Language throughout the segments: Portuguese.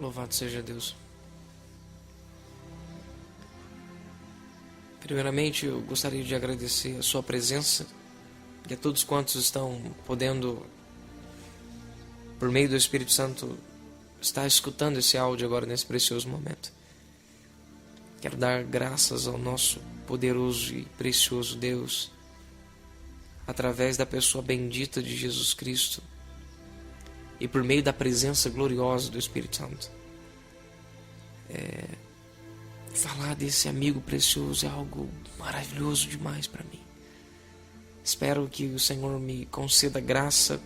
Louvado seja Deus. Primeiramente, eu gostaria de agradecer a sua presença e a todos quantos estão podendo, por meio do Espírito Santo, estar escutando esse áudio agora nesse precioso momento. Quero dar graças ao nosso poderoso e precioso Deus, através da pessoa bendita de Jesus Cristo e por meio da presença gloriosa do Espírito Santo. Falar desse amigo precioso é algo maravilhoso demais para mim. Espero que o Senhor me conceda graça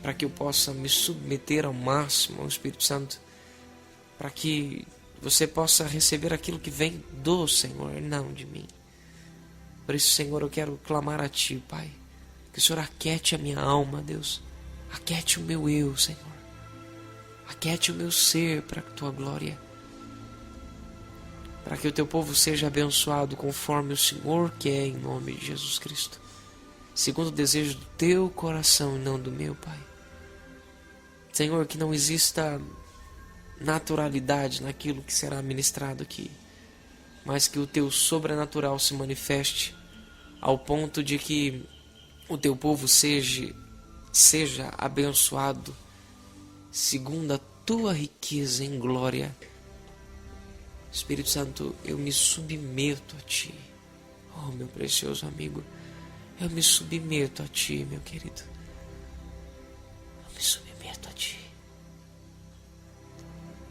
para que eu possa me submeter ao máximo ao Espírito Santo, para que você possa receber aquilo que vem do Senhor, não de mim. Por isso, Senhor, eu quero clamar a Ti, Pai, que o Senhor aquete a minha alma, Deus. Aquete o meu eu, Senhor. Aquete o meu ser para a Tua glória. Para que o Teu povo seja abençoado conforme o Senhor quer, em nome de Jesus Cristo. Segundo o desejo do Teu coração e não do meu, Pai. Senhor, que não exista naturalidade naquilo que será ministrado aqui, mas que o Teu sobrenatural se manifeste ao ponto de que o Teu povo seja abençoado segundo a Tua riqueza em glória. Espírito Santo, eu me submeto a Ti. Oh, meu precioso amigo, eu me submeto a Ti, meu querido. Eu me submeto a Ti.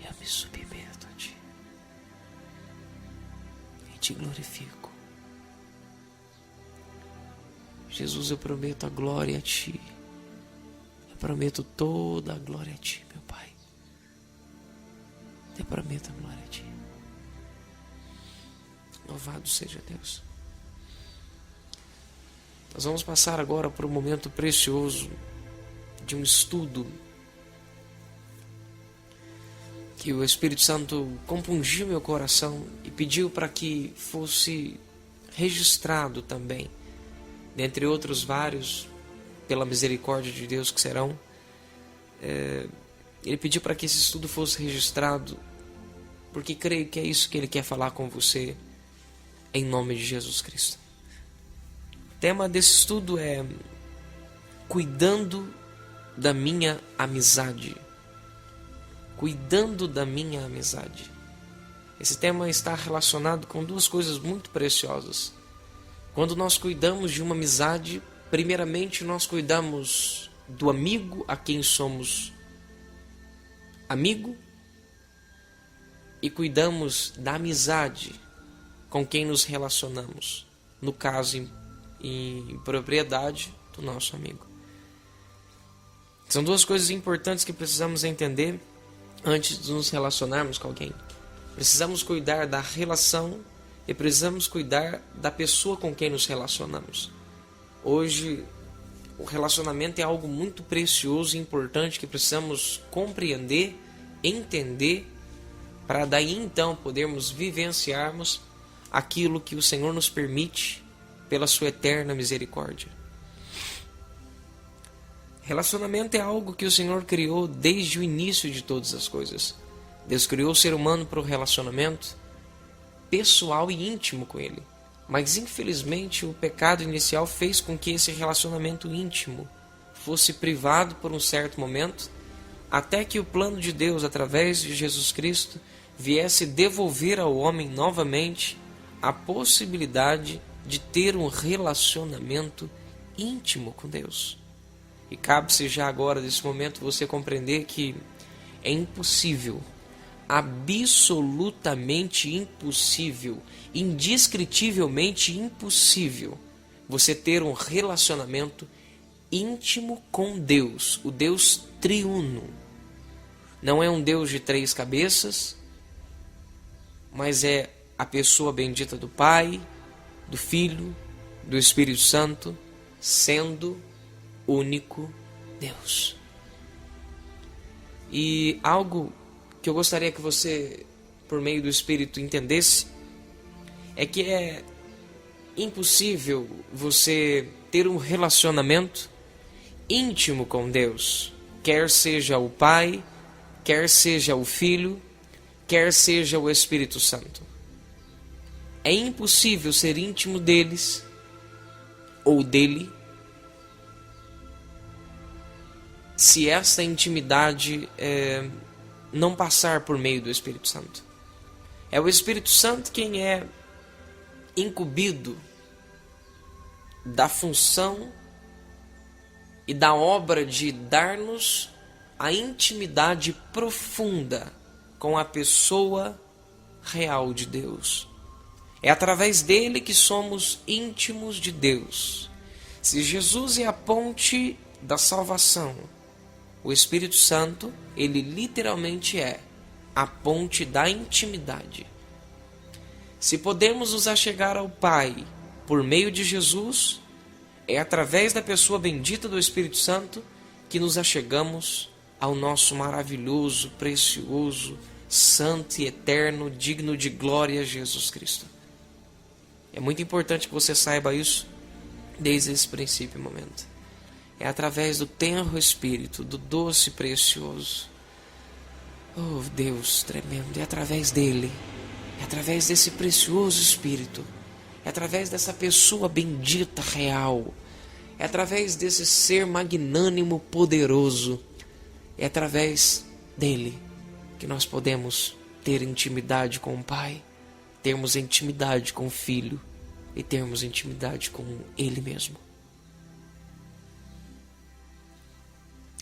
Eu me submeto a Ti. E Te glorifico. Jesus, eu prometo a glória a Ti. Eu prometo toda a glória a Ti, meu Pai. Eu prometo a glória a Ti. Louvado seja Deus. Nós vamos passar agora por um momento precioso de um estudo que o Espírito Santo compungiu meu coração e pediu para que fosse registrado também, dentre outros vários, pela misericórdia de Deus que serão. Ele pediu para que esse estudo fosse registrado, porque creio que é isso que Ele quer falar com você, em nome de Jesus Cristo. O tema desse estudo é cuidando da minha amizade. Cuidando da minha amizade. Esse tema está relacionado com duas coisas muito preciosas. Quando nós cuidamos de uma amizade, primeiramente nós cuidamos do amigo a quem somos amigo e cuidamos da amizade com quem nos relacionamos, no caso em propriedade do nosso amigo. São duas coisas importantes que precisamos entender antes de nos relacionarmos com alguém. Precisamos cuidar da relação e precisamos cuidar da pessoa com quem nos relacionamos. Hoje, o relacionamento é algo muito precioso e importante que precisamos compreender, entender, para daí então podermos vivenciarmos aquilo que o Senhor nos permite pela sua eterna misericórdia. Relacionamento é algo que o Senhor criou desde o início de todas as coisas. Deus criou o ser humano para o relacionamento pessoal e íntimo com Ele. Mas infelizmente o pecado inicial fez com que esse relacionamento íntimo fosse privado por um certo momento, até que o plano de Deus, através de Jesus Cristo, viesse devolver ao homem novamente a possibilidade de ter um relacionamento íntimo com Deus. E cabe-se já agora, nesse momento, você compreender que é impossível, absolutamente impossível, indescritivelmente impossível, você ter um relacionamento íntimo com Deus, o Deus triuno. Não é um Deus de 3 cabeças, mas é a pessoa bendita do Pai, do Filho, do Espírito Santo, sendo único Deus. E algo que eu gostaria que você, por meio do Espírito, entendesse, é que é impossível você ter um relacionamento íntimo com Deus, quer seja o Pai, quer seja o Filho, quer seja o Espírito Santo. É impossível ser íntimo deles ou dele se essa intimidade não passar por meio do Espírito Santo. É o Espírito Santo quem é incumbido da função e da obra de dar-nos a intimidade profunda com a pessoa real de Deus. É através dele que somos íntimos de Deus. Se Jesus é a ponte da salvação, o Espírito Santo, ele literalmente é a ponte da intimidade. Se podemos nos achegar ao Pai por meio de Jesus, é através da pessoa bendita do Espírito Santo que nos achegamos ao nosso maravilhoso, precioso, santo e eterno, digno de glória Jesus Cristo. É muito importante que você saiba isso desde esse princípio e momento. É através do tenro Espírito, do doce e precioso. Oh Deus tremendo, é através dele. É através desse precioso Espírito. É através dessa pessoa bendita, real. É através desse ser magnânimo, poderoso. É através dele que nós podemos ter intimidade com o Pai, termos intimidade com o Filho e termos intimidade com Ele mesmo.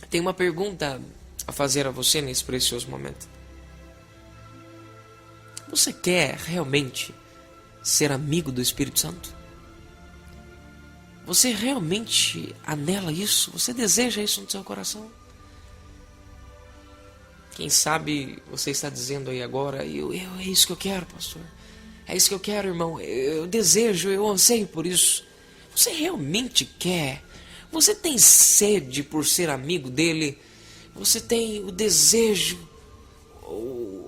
Tenho uma pergunta a fazer a você nesse precioso momento. Você quer realmente ser amigo do Espírito Santo? Você realmente anela isso? Você deseja isso no seu coração? Quem sabe você está dizendo aí agora, é isso que eu quero, pastor. É isso que eu quero, irmão. Eu desejo, eu anseio por isso. Você realmente quer? Você tem sede por ser amigo dele? Você tem o desejo, o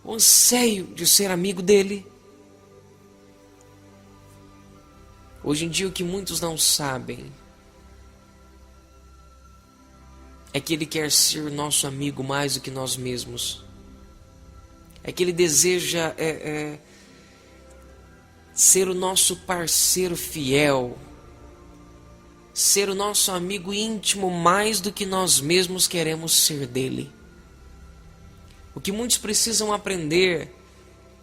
anseio de ser amigo dele? Hoje em dia o que muitos não sabem é que ele quer ser nosso amigo mais do que nós mesmos. É que ele deseja ser o nosso parceiro fiel, ser o nosso amigo íntimo mais do que nós mesmos queremos ser dele. O que muitos precisam aprender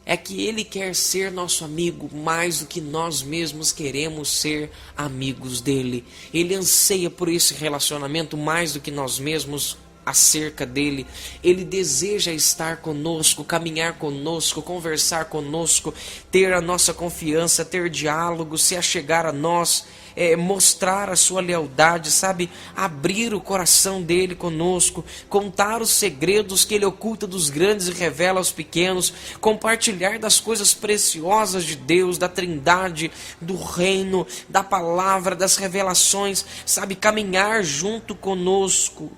é que ele quer ser nosso amigo mais do que nós mesmos queremos ser amigos dele. Ele anseia por esse relacionamento mais do que nós mesmos acerca dele. Ele deseja estar conosco, caminhar conosco, conversar conosco, ter a nossa confiança, ter diálogo, se achegar a nós, mostrar a sua lealdade, sabe? Abrir o coração dele conosco, contar os segredos que ele oculta dos grandes e revela aos pequenos, compartilhar das coisas preciosas de Deus, da Trindade, do reino, da palavra, das revelações, sabe? Caminhar junto conosco.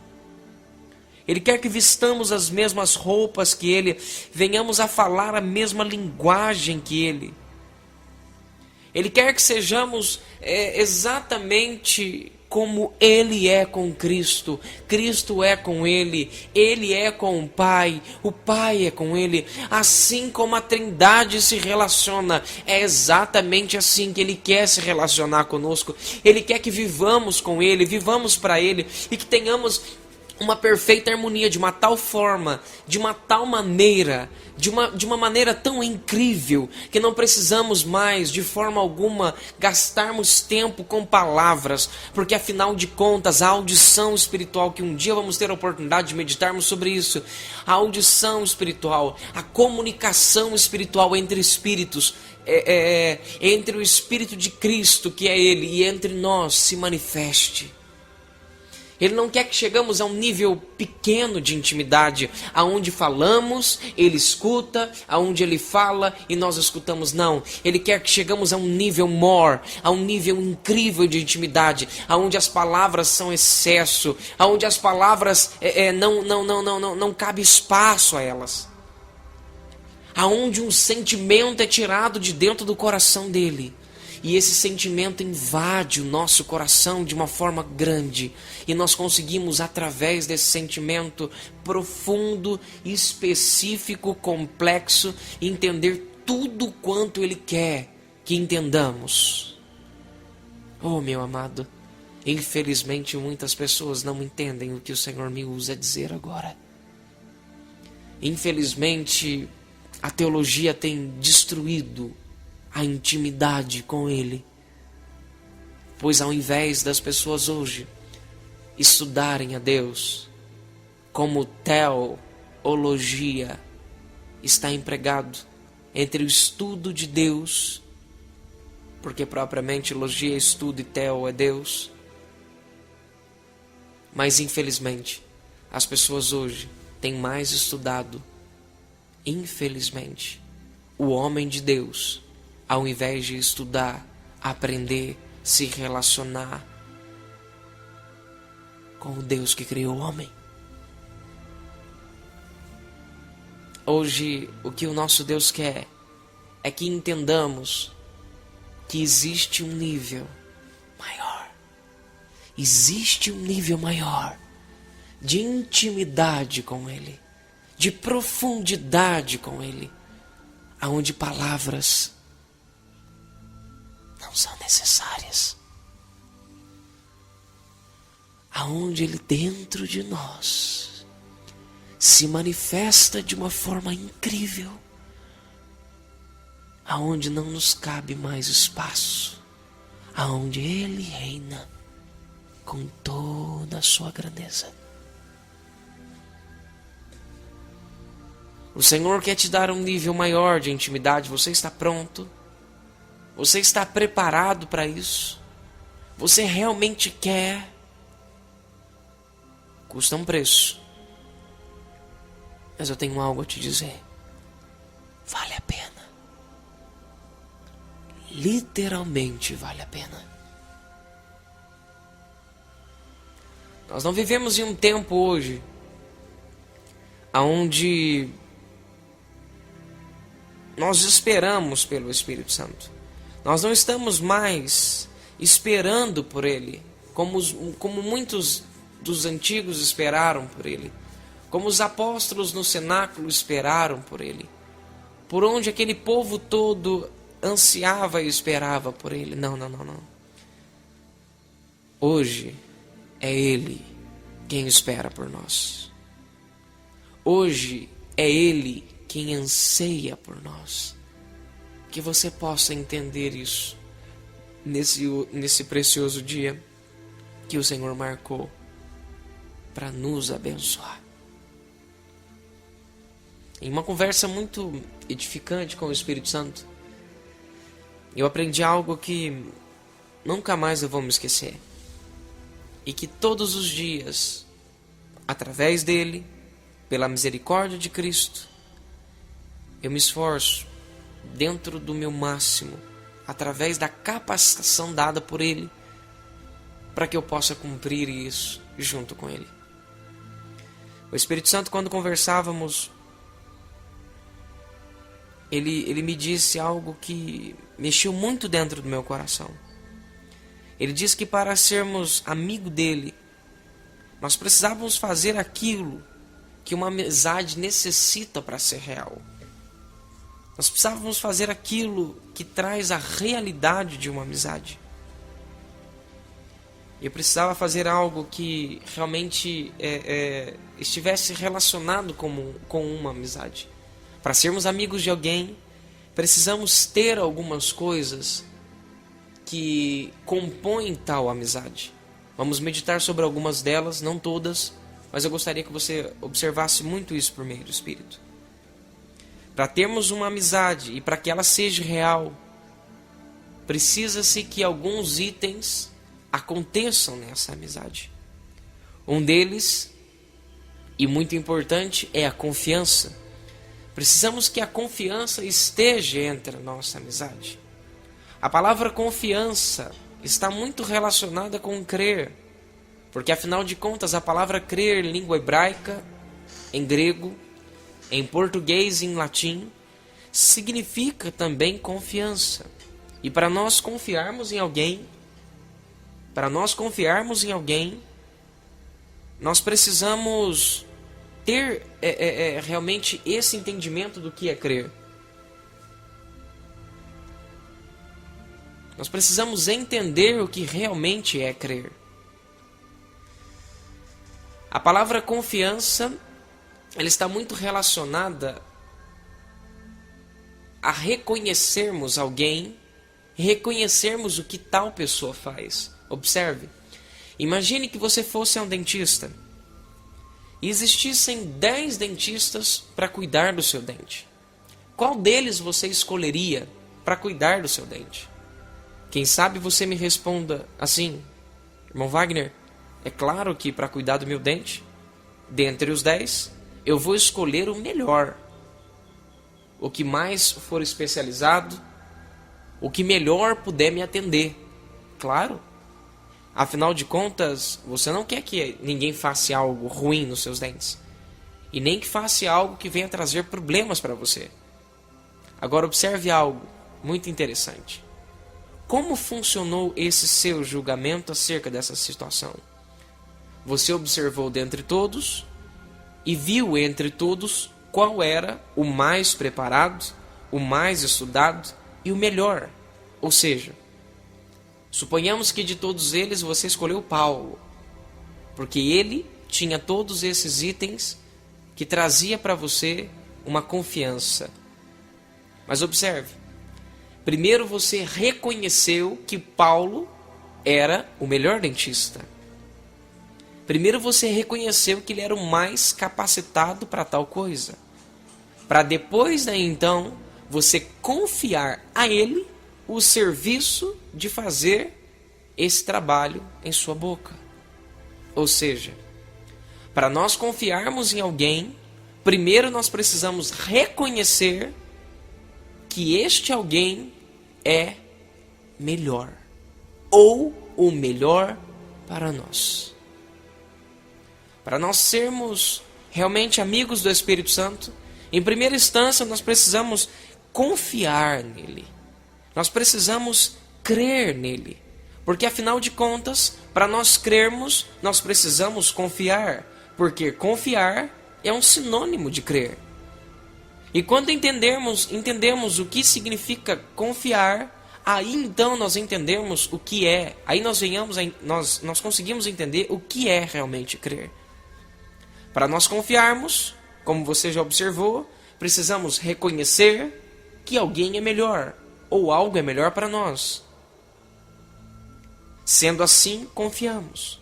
Ele quer que vistamos as mesmas roupas que ele, venhamos a falar a mesma linguagem que ele. Ele quer que sejamos exatamente como ele é com Cristo. Cristo é com ele é com o Pai é com ele. Assim como a Trindade se relaciona, é exatamente assim que ele quer se relacionar conosco. Ele quer que vivamos com ele, vivamos para ele e que tenhamos uma perfeita harmonia, de uma tal forma, de uma tal maneira, de uma maneira tão incrível, que não precisamos mais, de forma alguma, gastarmos tempo com palavras, porque afinal de contas, a audição espiritual, que um dia vamos ter a oportunidade de meditarmos sobre isso, a audição espiritual, a comunicação espiritual entre espíritos, entre o Espírito de Cristo, que é Ele, e entre nós, se manifeste. Ele não quer que chegamos a um nível pequeno de intimidade, aonde falamos, ele escuta, aonde ele fala e nós escutamos. Não, ele quer que chegamos a um nível maior, a um nível incrível de intimidade, aonde as palavras são excesso, aonde as palavras não cabe espaço a elas, aonde um sentimento é tirado de dentro do coração dele. e esse sentimento invade o nosso coração de uma forma grande, e nós conseguimos, através desse sentimento profundo, específico, complexo, entender tudo quanto Ele quer que entendamos. Oh, meu amado, infelizmente muitas pessoas não entendem o que o Senhor me usa a dizer agora. Infelizmente, a teologia tem destruído a intimidade com Ele. Pois ao invés das pessoas hoje estudarem a Deus, como teologia está empregado entre o estudo de Deus, porque propriamente logia é estudo e teo é Deus. Mas infelizmente, as pessoas hoje têm mais estudado, infelizmente, o homem de Deus, ao invés de estudar, aprender, se relacionar com o Deus que criou o homem. Hoje, o que o nosso Deus quer é que entendamos que existe um nível maior. Existe um nível maior de intimidade com Ele, de profundidade com Ele, aonde palavras não são necessárias. Aonde Ele dentro de nós se manifesta de uma forma incrível, aonde não nos cabe mais espaço, aonde Ele reina com toda a sua grandeza. O Senhor quer te dar um nível maior de intimidade. Você está pronto? Você está preparado para isso? Você realmente quer? Custa um preço. Mas eu tenho algo a te dizer. Vale a pena. Literalmente vale a pena. Nós não vivemos em um tempo hoje onde nós esperamos pelo Espírito Santo. Nós não estamos mais esperando por Ele, como muitos dos antigos esperaram por Ele, como os apóstolos no cenáculo esperaram por Ele, por onde aquele povo todo ansiava e esperava por Ele. Não. Hoje é Ele quem espera por nós. Hoje é Ele quem anseia por nós. Que você possa entender isso nesse precioso dia que o Senhor marcou para nos abençoar. Em uma conversa muito edificante com o Espírito Santo, eu aprendi algo que nunca mais eu vou me esquecer. E que todos os dias, através dele, pela misericórdia de Cristo, eu me esforço dentro do meu máximo, através da capacitação dada por Ele, para que eu possa cumprir isso junto com Ele. O Espírito Santo, quando conversávamos, ele me disse algo que mexeu muito dentro do meu coração. Ele disse que para sermos amigo dele, nós precisávamos fazer aquilo que uma amizade necessita para ser real. Nós precisávamos fazer aquilo que traz a realidade de uma amizade. Eu precisava fazer algo que realmente estivesse relacionado com uma amizade. Para sermos amigos de alguém, precisamos ter algumas coisas que compõem tal amizade. Vamos meditar sobre algumas delas, não todas, mas eu gostaria que você observasse muito isso por meio do Espírito. Para termos uma amizade e para que ela seja real, precisa-se que alguns itens aconteçam nessa amizade. Um deles, e muito importante, é a confiança. Precisamos que a confiança esteja entre a nossa amizade. A palavra confiança está muito relacionada com crer, porque afinal de contas a palavra crer em língua hebraica, em grego, em português e em latim, significa também confiança. E para nós confiarmos em alguém, nós precisamos ter realmente esse entendimento do que é crer. Nós precisamos entender o que realmente é crer. A palavra confiança, ela está muito relacionada a reconhecermos alguém, reconhecermos o que tal pessoa faz. Observe, imagine que você fosse um dentista e existissem 10 dentistas para cuidar do seu dente. Qual deles você escolheria para cuidar do seu dente? Quem sabe você me responda assim: irmão Wagner, é claro que para cuidar do meu dente, dentre os 10, eu vou escolher o melhor, o que mais for especializado, o que melhor puder me atender. Claro, afinal de contas, você não quer que ninguém faça algo ruim nos seus dentes, e nem que faça algo que venha trazer problemas para você. Agora observe algo muito interessante. Como funcionou esse seu julgamento acerca dessa situação? Você observou dentre todos e viu entre todos qual era o mais preparado, o mais estudado e o melhor. Ou seja, suponhamos que de todos eles você escolheu Paulo, porque ele tinha todos esses itens que trazia para você uma confiança. Mas observe, primeiro você reconheceu que Paulo era o melhor dentista. Primeiro você reconheceu que ele era o mais capacitado para tal coisa. Para depois daí então você confiar a ele o serviço de fazer esse trabalho em sua boca. Ou seja, para nós confiarmos em alguém, primeiro nós precisamos reconhecer que este alguém é melhor, ou o melhor para nós. Para nós sermos realmente amigos do Espírito Santo, em primeira instância nós precisamos confiar nele. Nós precisamos crer nele. Porque afinal de contas, para nós crermos, nós precisamos confiar. Porque confiar é um sinônimo de crer. E quando entendemos o que significa confiar, aí então nós entendemos o que é. Aí nós conseguimos entender o que é realmente crer. Para nós confiarmos, como você já observou, precisamos reconhecer que alguém é melhor, ou algo é melhor para nós. Sendo assim, confiamos.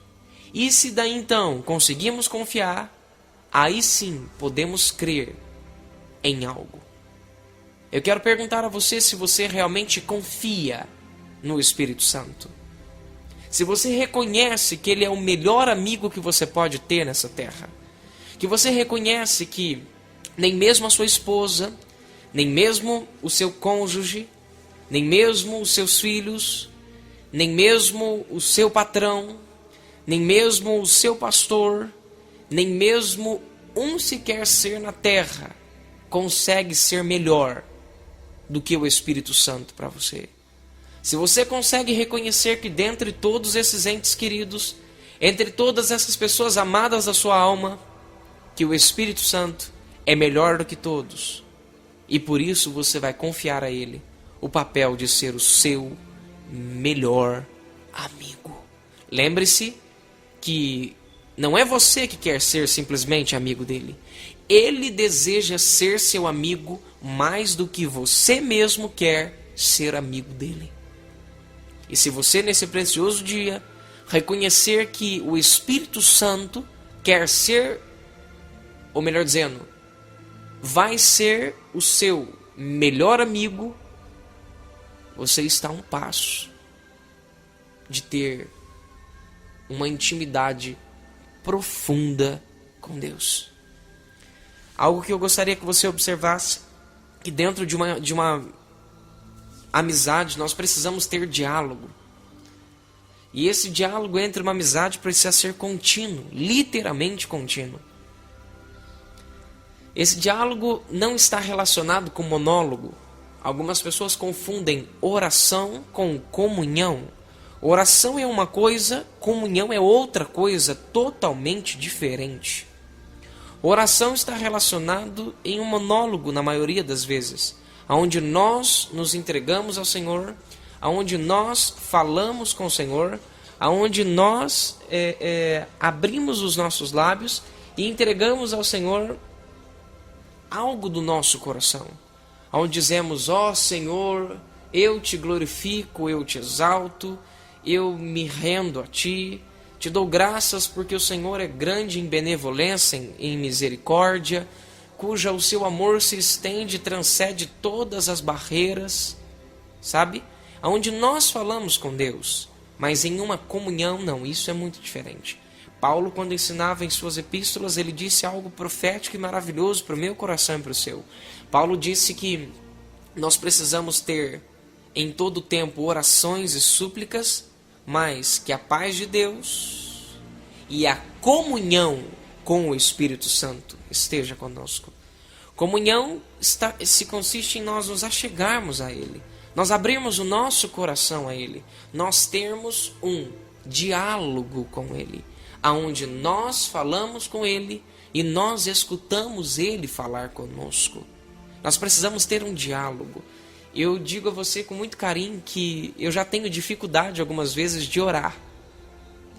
E se daí então conseguimos confiar, aí sim podemos crer em algo. Eu quero perguntar a você se você realmente confia no Espírito Santo. Se você reconhece que ele é o melhor amigo que você pode ter nessa terra. Que você reconhece que nem mesmo a sua esposa, nem mesmo o seu cônjuge, nem mesmo os seus filhos, nem mesmo o seu patrão, nem mesmo o seu pastor, nem mesmo um sequer ser na terra consegue ser melhor do que o Espírito Santo para você. Se você consegue reconhecer que dentre todos esses entes queridos, entre todas essas pessoas amadas da sua alma, que o Espírito Santo é melhor do que todos, e por isso você vai confiar a ele o papel de ser o seu melhor amigo. Lembre-se que não é você que quer ser simplesmente amigo dele. Ele deseja ser seu amigo mais do que você mesmo quer ser amigo dele. E se você nesse precioso dia reconhecer que o Espírito Santo quer ser, ou melhor dizendo, vai ser o seu melhor amigo, você está a um passo de ter uma intimidade profunda com Deus. Algo que eu gostaria que você observasse, que dentro de uma amizade nós precisamos ter diálogo. E esse diálogo entre uma amizade precisa ser contínuo, literalmente contínuo. Esse diálogo não está relacionado com monólogo, Algumas pessoas confundem oração com comunhão. Oração é uma coisa, comunhão é outra coisa totalmente diferente. Oração está relacionado em um monólogo na maioria das vezes, onde nós nos entregamos ao Senhor, onde nós falamos com o Senhor, onde nós abrimos os nossos lábios e entregamos ao Senhor algo do nosso coração. Onde dizemos, ó Senhor, eu te glorifico, eu te exalto, eu me rendo a Ti, te dou graças porque o Senhor é grande em benevolência, em misericórdia, cuja o seu amor se estende e transcende todas as barreiras, sabe? Onde nós falamos com Deus, mas em uma comunhão não, isso é muito diferente. Paulo, quando ensinava em suas epístolas, ele disse algo profético e maravilhoso para o meu coração e para o seu. Paulo disse que nós precisamos ter em todo o tempo orações e súplicas, mas que a paz de Deus e a comunhão com o Espírito Santo esteja conosco. Comunhão se consiste em nós nos achegarmos a Ele, nós abrirmos o nosso coração a Ele, nós termos um diálogo com Ele, aonde nós falamos com Ele e nós escutamos Ele falar conosco. Nós precisamos ter um diálogo. Eu digo a você com muito carinho que eu já tenho dificuldade algumas vezes de orar.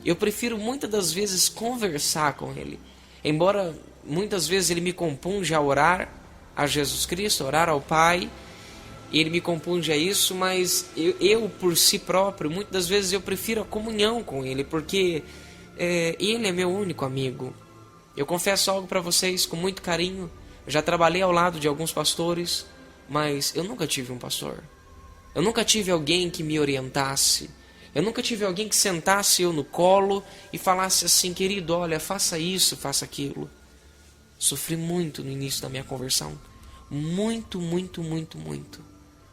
Eu prefiro muitas das vezes conversar com Ele. Embora muitas vezes Ele me compunja a orar a Jesus Cristo, orar ao Pai, Ele me compunja a isso, mas eu por si próprio, muitas das vezes eu prefiro a comunhão com Ele, porque Ele é meu único amigo. Eu confesso algo para vocês com muito carinho. Já trabalhei ao lado de alguns pastores, mas eu nunca tive um pastor. Eu nunca tive alguém que me orientasse. Eu nunca tive alguém que sentasse eu no colo e falasse assim, querido, olha, faça isso, faça aquilo. Sofri muito no início da minha conversão. Muito, muito, muito, muito.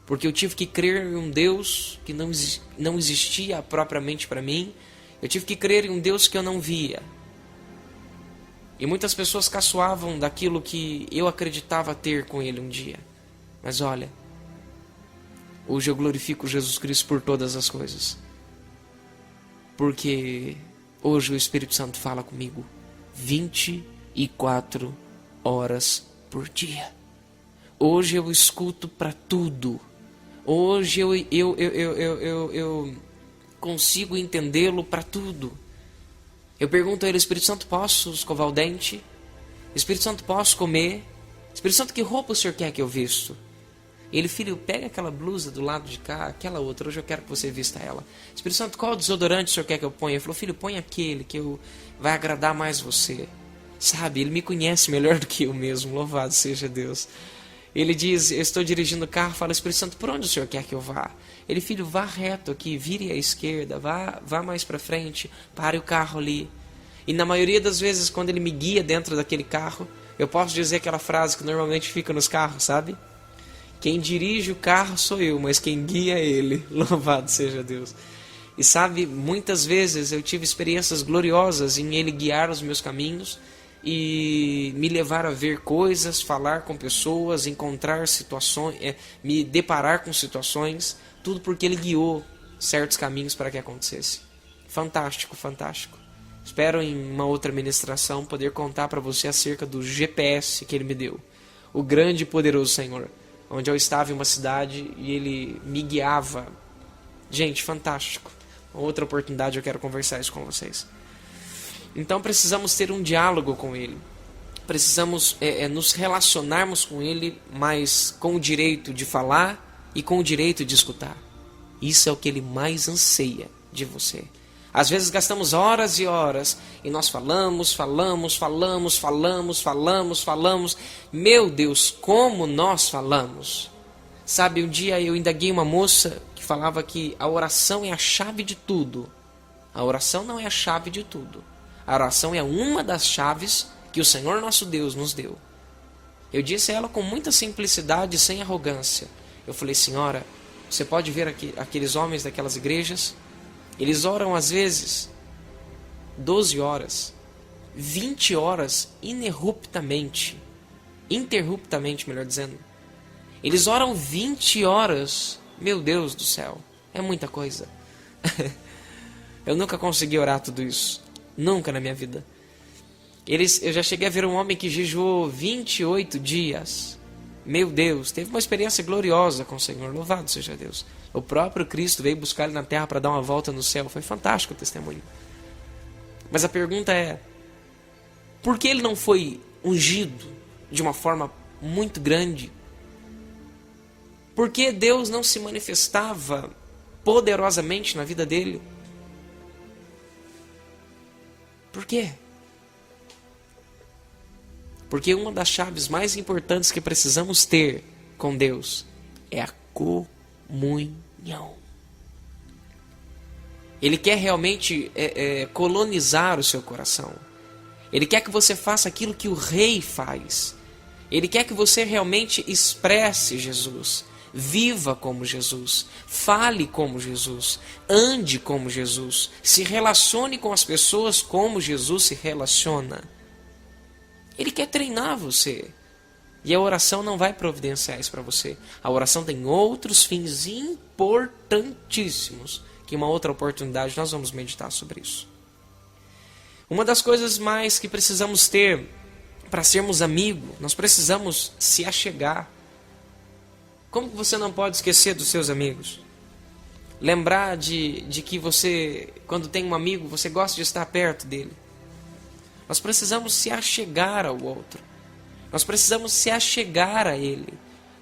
Porque eu tive que crer em um Deus que não existia propriamente para mim. Eu tive que crer em um Deus que eu não via. E muitas pessoas caçoavam daquilo que eu acreditava ter com Ele um dia. Mas olha, hoje eu glorifico Jesus Cristo por todas as coisas. Porque hoje o Espírito Santo fala comigo 24 horas por dia. Hoje eu escuto para tudo. Hoje eu consigo entendê-lo para tudo. Eu pergunto a Ele, Espírito Santo, posso escovar o dente? Espírito Santo, posso comer? Espírito Santo, que roupa o Senhor quer que eu visto? Ele, filho, pega aquela blusa do lado de cá, aquela outra, hoje eu quero que você vista ela. Espírito Santo, qual desodorante o Senhor quer que eu ponha? Ele falou, filho, põe aquele que vai agradar mais você. Sabe, Ele me conhece melhor do que eu mesmo, louvado seja Deus. Ele diz, eu estou dirigindo o carro, fala, Espírito Santo, por onde o Senhor quer que eu vá? Ele, filho, vá reto aqui, vire à esquerda, vá mais para frente, pare o carro ali. E na maioria das vezes, quando Ele me guia dentro daquele carro, eu posso dizer aquela frase que normalmente fica nos carros, sabe? Quem dirige o carro sou eu, mas quem guia é Ele. Louvado seja Deus. E sabe, muitas vezes eu tive experiências gloriosas em Ele guiar os meus caminhos e me levar a ver coisas, falar com pessoas, encontrar situações, me deparar com situações, tudo porque Ele guiou certos caminhos para que acontecesse. Fantástico, fantástico. Espero em uma outra ministração poder contar para você acerca do GPS que Ele me deu. O grande e poderoso Senhor. Onde eu estava em uma cidade e Ele me guiava. Gente, fantástico. Outra oportunidade eu quero conversar isso com vocês. Então precisamos ter um diálogo com Ele. Precisamos nos relacionarmos com Ele, mas com o direito de falar e com o direito de escutar. Isso é o que Ele mais anseia de você. Às vezes gastamos horas e horas e nós falamos. Meu Deus, como nós falamos. Sabe, um dia eu indaguei uma moça que falava que a oração é a chave de tudo. A oração não é a chave de tudo. A oração é uma das chaves que o Senhor nosso Deus nos deu. Eu disse a ela com muita simplicidade e sem arrogância. Eu falei, senhora, você pode ver aqueles homens daquelas igrejas? Eles oram às vezes 12 horas, 20 horas interruptamente, melhor dizendo. Eles oram 20 horas. Meu Deus do céu, é muita coisa. Eu nunca consegui orar tudo isso. Nunca na minha vida. Eu já cheguei a ver um homem que jejuou 28 dias. Meu Deus, teve uma experiência gloriosa com o Senhor. Louvado seja Deus. O próprio Cristo veio buscar ele na terra para dar uma volta no céu. Foi fantástico o testemunho. Mas a pergunta é: por que ele não foi ungido de uma forma muito grande? Por que Deus não se manifestava poderosamente na vida dele? Por quê? Porque uma das chaves mais importantes que precisamos ter com Deus é a comunhão. Ele quer realmente colonizar o seu coração. Ele quer que você faça aquilo que o rei faz. Ele quer que você realmente expresse Jesus. Viva como Jesus. Fale como Jesus. Ande como Jesus. Se relacione com as pessoas como Jesus se relaciona. Ele quer treinar você. E a oração não vai providenciar isso para você. A oração tem outros fins importantíssimos, que em uma outra oportunidade nós vamos meditar sobre isso. Uma das coisas mais que precisamos ter para sermos amigos, nós precisamos se achegar. Como que você não pode esquecer dos seus amigos? Lembrar de que você, quando tem um amigo, você gosta de estar perto dele. Nós precisamos se achegar ao outro. Nós precisamos se achegar a ele.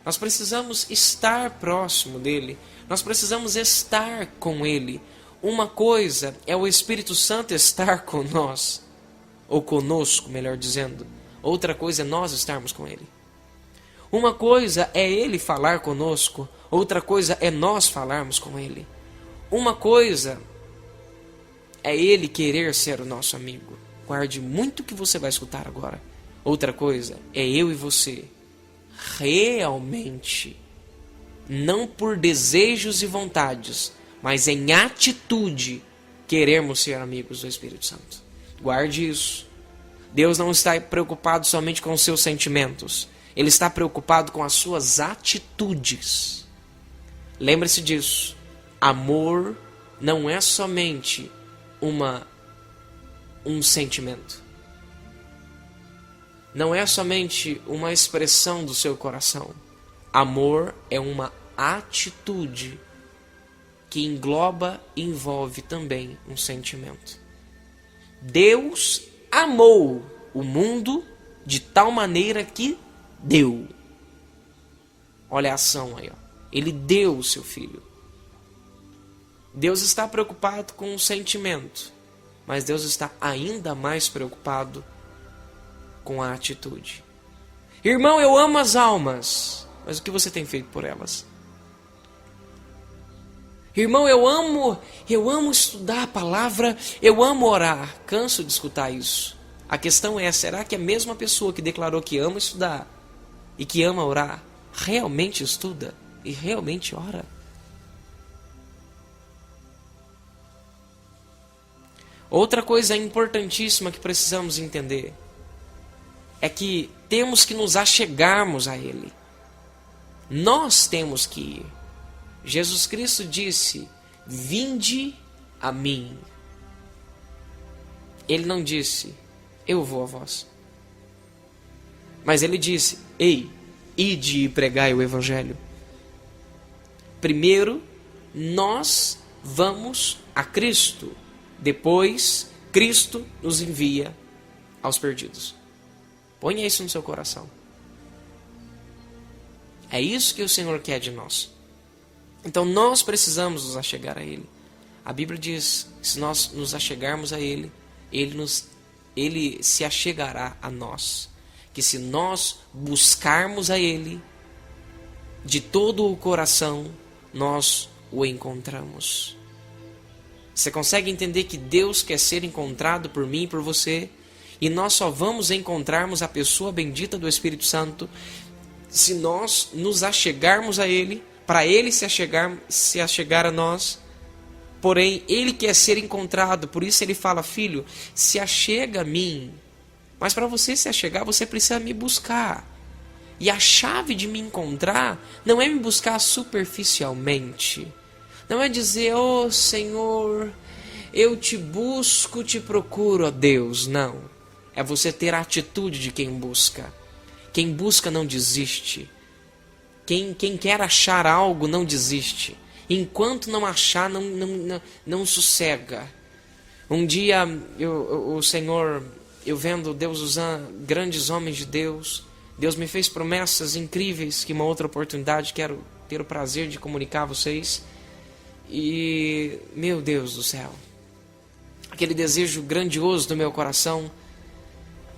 Nós precisamos estar próximo dele. Nós precisamos estar com ele. Uma coisa é o Espírito Santo estar com nós, ou conosco, melhor dizendo. Outra coisa é nós estarmos com ele. Uma coisa é ele falar conosco, outra coisa é nós falarmos com ele. Uma coisa é ele querer ser o nosso amigo. Guarde muito o que você vai escutar agora. Outra coisa é eu e você realmente, não por desejos e vontades, mas em atitude, querermos ser amigos do Espírito Santo. Guarde isso. Deus não está preocupado somente com os seus sentimentos. Ele está preocupado com as suas atitudes. Lembre-se disso. Amor não é somente um sentimento. Não é somente uma expressão do seu coração. Amor é uma atitude que engloba e envolve também um sentimento. Deus amou o mundo de tal maneira que deu. Olha a ação aí, ó. Ele deu o seu filho. Deus está preocupado com o sentimento, mas Deus está ainda mais preocupado com a atitude. Irmão, eu amo as almas, mas o que você tem feito por elas? Irmão, eu amo estudar a palavra, eu amo orar. Canso de escutar isso. A questão é, será que a mesma pessoa que declarou que ama estudar e que ama orar, realmente estuda e realmente ora? Outra coisa importantíssima que precisamos entender é que temos que nos achegarmos a Ele. Nós temos que ir. Jesus Cristo disse: vinde a mim. Ele não disse: eu vou a vós. Mas ele disse: ei, ide e pregai o Evangelho. Primeiro, nós vamos a Cristo. Depois, Cristo nos envia aos perdidos. Ponha isso no seu coração. É isso que o Senhor quer de nós. Então nós precisamos nos achegar a Ele. A Bíblia diz que se nós nos achegarmos a Ele, Ele se achegará a nós. Que se nós buscarmos a Ele de todo o coração, nós o encontramos. Você consegue entender que Deus quer ser encontrado por mim e por você? E nós só vamos encontrarmos a pessoa bendita do Espírito Santo se nós nos achegarmos a Ele, para Ele se achegar a nós. Porém, Ele quer ser encontrado, por isso Ele fala: filho, se achega a mim. Mas para você se achegar, você precisa me buscar. E a chave de me encontrar não é me buscar superficialmente. Não é dizer, oh Senhor, eu te busco, te procuro, ó Deus. Não. É você ter a atitude de quem busca. Quem busca não desiste. Quem quer achar algo não desiste. Enquanto não achar, não sossega. Um dia, o Senhor, eu vendo Deus usando grandes homens de Deus, Deus me fez promessas incríveis, que uma outra oportunidade quero ter o prazer de comunicar a vocês. E, meu Deus do céu, aquele desejo grandioso do meu coração.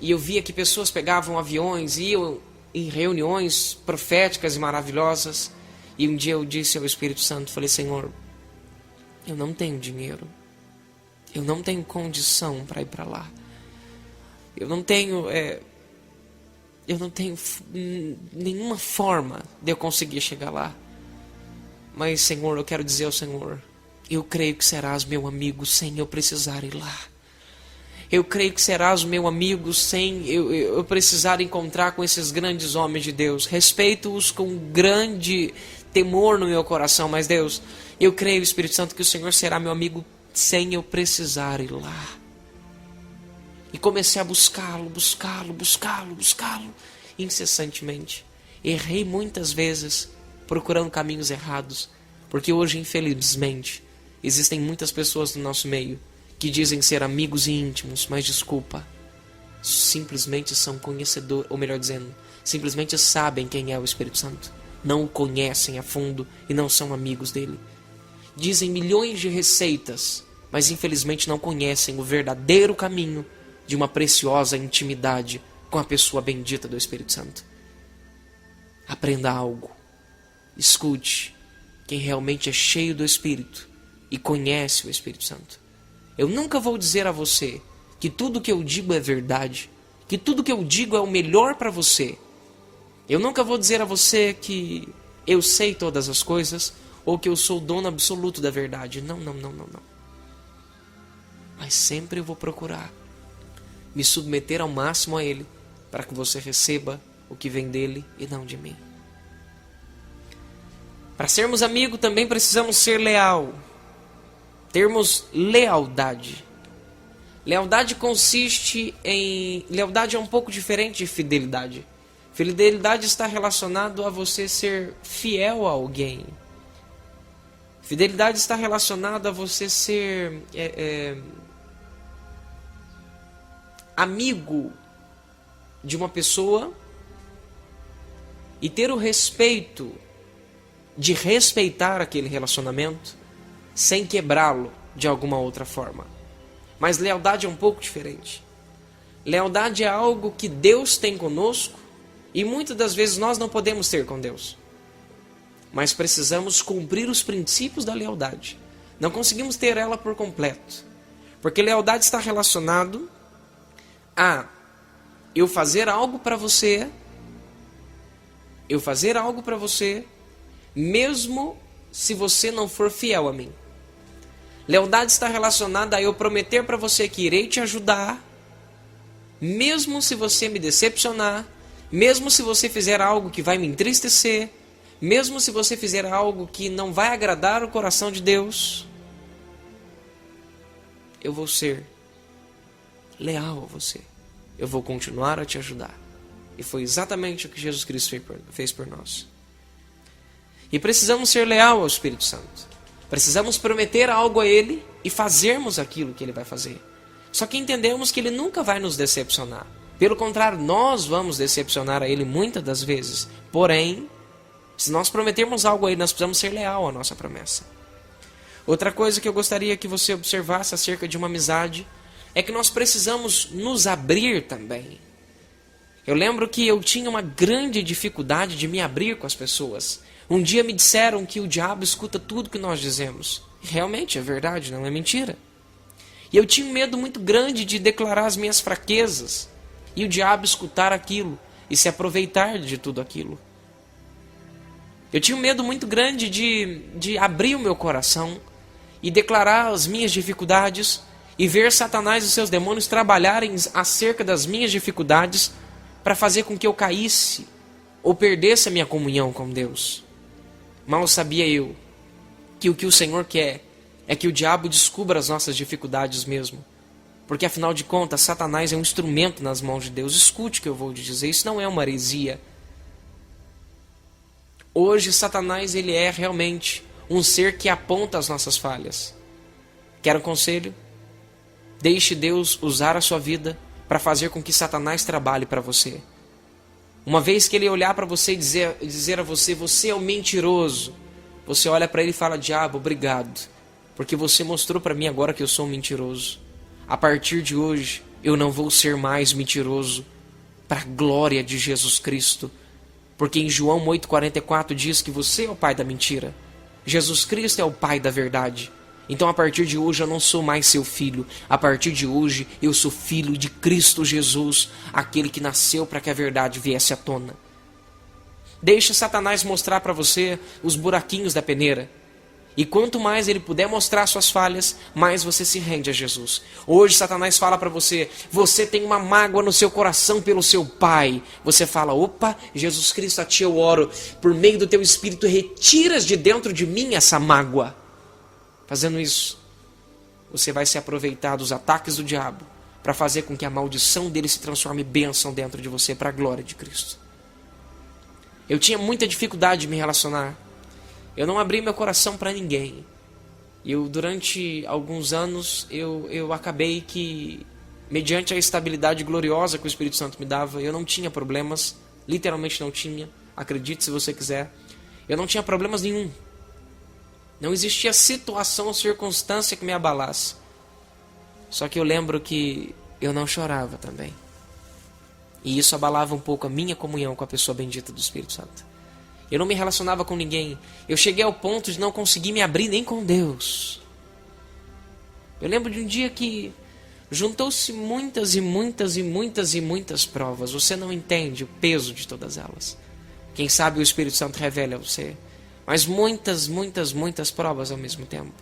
E eu via que pessoas pegavam aviões, iam em reuniões proféticas e maravilhosas. E um dia eu disse ao Espírito Santo, falei, Senhor, eu não tenho dinheiro. Eu não tenho condição para ir para lá. Eu não tenho nenhuma forma de eu conseguir chegar lá. Mas, Senhor, eu quero dizer ao Senhor, eu creio que serás meu amigo sem eu precisar ir lá. Eu creio que serás o meu amigo sem eu precisar encontrar com esses grandes homens de Deus. Respeito-os com grande temor no meu coração, mas Deus, eu creio, Espírito Santo, que o Senhor será meu amigo sem eu precisar ir lá. E comecei a buscá-lo incessantemente. Errei muitas vezes procurando caminhos errados, porque hoje, infelizmente, existem muitas pessoas no nosso meio que dizem ser amigos e íntimos, mas desculpa, simplesmente são conhecedores, ou melhor dizendo, simplesmente sabem quem é o Espírito Santo, não o conhecem a fundo e não são amigos dele. Dizem milhões de receitas, mas infelizmente não conhecem o verdadeiro caminho de uma preciosa intimidade com a pessoa bendita do Espírito Santo. Aprenda algo, escute quem realmente é cheio do Espírito e conhece o Espírito Santo. Eu nunca vou dizer a você que tudo que eu digo é verdade, que tudo que eu digo é o melhor para você. Eu nunca vou dizer a você que eu sei todas as coisas ou que eu sou o dono absoluto da verdade. Não. Mas sempre eu vou procurar me submeter ao máximo a Ele, para que você receba o que vem dele e não de mim. Para sermos amigos também precisamos ser leal. Termos lealdade. Lealdade é um pouco diferente de fidelidade. Fidelidade está relacionado a você ser fiel a alguém. Fidelidade está relacionado a você ser amigo de uma pessoa e ter o respeito de respeitar aquele relacionamento sem quebrá-lo de alguma outra forma. Mas lealdade é um pouco diferente. Lealdade é algo que Deus tem conosco e muitas das vezes nós não podemos ter com Deus. Mas precisamos cumprir os princípios da lealdade. Não conseguimos ter ela por completo. Porque lealdade está relacionado a eu fazer algo para você, mesmo se você não for fiel a mim. Lealdade está relacionada a eu prometer para você que irei te ajudar, mesmo se você me decepcionar, mesmo se você fizer algo que vai me entristecer, mesmo se você fizer algo que não vai agradar o coração de Deus, eu vou ser leal a você. Eu vou continuar a te ajudar. E foi exatamente o que Jesus Cristo fez por nós. E precisamos ser leal ao Espírito Santo. Precisamos prometer algo a Ele e fazermos aquilo que Ele vai fazer. Só que entendemos que Ele nunca vai nos decepcionar. Pelo contrário, nós vamos decepcionar a Ele muitas das vezes. Porém, se nós prometermos algo a Ele, nós precisamos ser leal à nossa promessa. Outra coisa que eu gostaria que você observasse acerca de uma amizade é que nós precisamos nos abrir também. Eu lembro que eu tinha uma grande dificuldade de me abrir com as pessoas. Um dia me disseram que o diabo escuta tudo que nós dizemos. Realmente é verdade, não é mentira. E eu tinha um medo muito grande de declarar as minhas fraquezas e o diabo escutar aquilo e se aproveitar de tudo aquilo. Eu tinha um medo muito grande de abrir o meu coração e declarar as minhas dificuldades e ver Satanás e seus demônios trabalharem acerca das minhas dificuldades para fazer com que eu caísse ou perdesse a minha comunhão com Deus. Mal sabia eu que o que o Senhor quer é que o diabo descubra as nossas dificuldades mesmo. Porque afinal de contas, Satanás é um instrumento nas mãos de Deus. Escute o que eu vou te dizer, isso não é uma heresia. Hoje Satanás ele é realmente um ser que aponta as nossas falhas. Quer um conselho? Deixe Deus usar a sua vida para fazer com que Satanás trabalhe para você. Uma vez que ele olhar para você e dizer a você, você é um mentiroso, você olha para ele e fala, diabo, obrigado, porque você mostrou para mim agora que eu sou um mentiroso. A partir de hoje, eu não vou ser mais mentiroso, para a glória de Jesus Cristo. Porque em João 8,44 diz que você é o pai da mentira. Jesus Cristo é o pai da verdade. Então a partir de hoje eu não sou mais seu filho. A partir de hoje eu sou filho de Cristo Jesus, aquele que nasceu para que a verdade viesse à tona. Deixe Satanás mostrar para você os buraquinhos da peneira. E quanto mais ele puder mostrar suas falhas, mais você se rende a Jesus. Hoje Satanás fala para você, você tem uma mágoa no seu coração pelo seu pai. Você fala, opa, Jesus Cristo, a ti eu oro, por meio do teu Espírito retiras de dentro de mim essa mágoa. Fazendo isso, você vai se aproveitar dos ataques do diabo para fazer com que a maldição dele se transforme em bênção dentro de você para a glória de Cristo. Eu tinha muita dificuldade de me relacionar. Eu não abri meu coração para ninguém. Durante alguns anos, eu acabei que, mediante a estabilidade gloriosa que o Espírito Santo me dava, eu não tinha problemas, literalmente não tinha, acredite se você quiser. Eu não tinha problemas nenhum. Não existia situação ou circunstância que me abalasse. Só que eu lembro que eu não chorava também. E isso abalava um pouco a minha comunhão com a pessoa bendita do Espírito Santo. Eu não me relacionava com ninguém. Eu cheguei ao ponto de não conseguir me abrir nem com Deus. Eu lembro de um dia que juntou-se muitas provas. Você não entende o peso de todas elas. Quem sabe o Espírito Santo revela a você. Mas muitas provas ao mesmo tempo.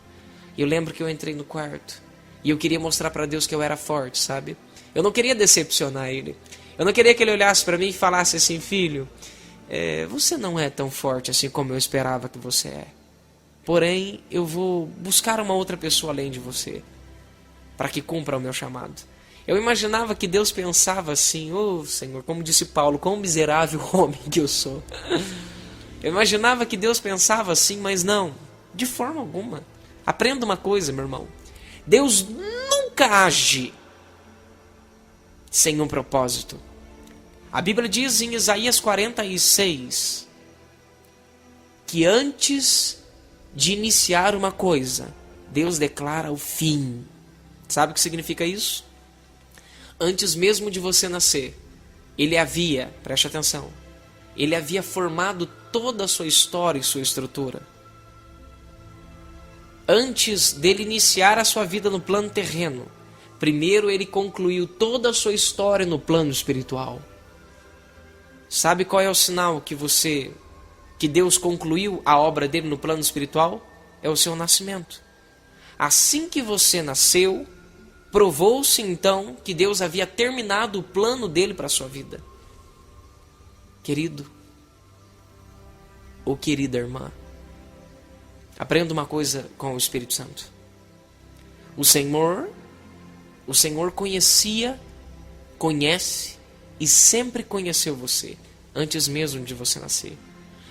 E eu lembro que eu entrei no quarto. E eu queria mostrar para Deus que eu era forte, sabe? Eu não queria decepcionar Ele. Eu não queria que Ele olhasse para mim e falasse assim, filho, você não é tão forte assim como eu esperava que você é. Porém, eu vou buscar uma outra pessoa além de você, para que cumpra o meu chamado. Eu imaginava que Deus pensava assim, Senhor, como disse Paulo, quão miserável homem que eu sou. Eu imaginava que Deus pensava assim, mas não, de forma alguma. Aprenda uma coisa, meu irmão. Deus nunca age sem um propósito. A Bíblia diz em Isaías 46 que antes de iniciar uma coisa, Deus declara o fim. Sabe o que significa isso? Antes mesmo de você nascer, Ele havia, preste atenção, Ele havia formado toda a sua história e sua estrutura. Antes dele iniciar a sua vida no plano terreno, primeiro Ele concluiu toda a sua história no plano espiritual. Sabe qual é o sinal que Deus concluiu a obra dele no plano espiritual? É o seu nascimento. Assim que você nasceu, provou-se então que Deus havia terminado o plano dele para a sua vida. Querido, ou querida irmã, aprenda uma coisa com o Espírito Santo. O Senhor conhecia, conhece e sempre conheceu você, antes mesmo de você nascer.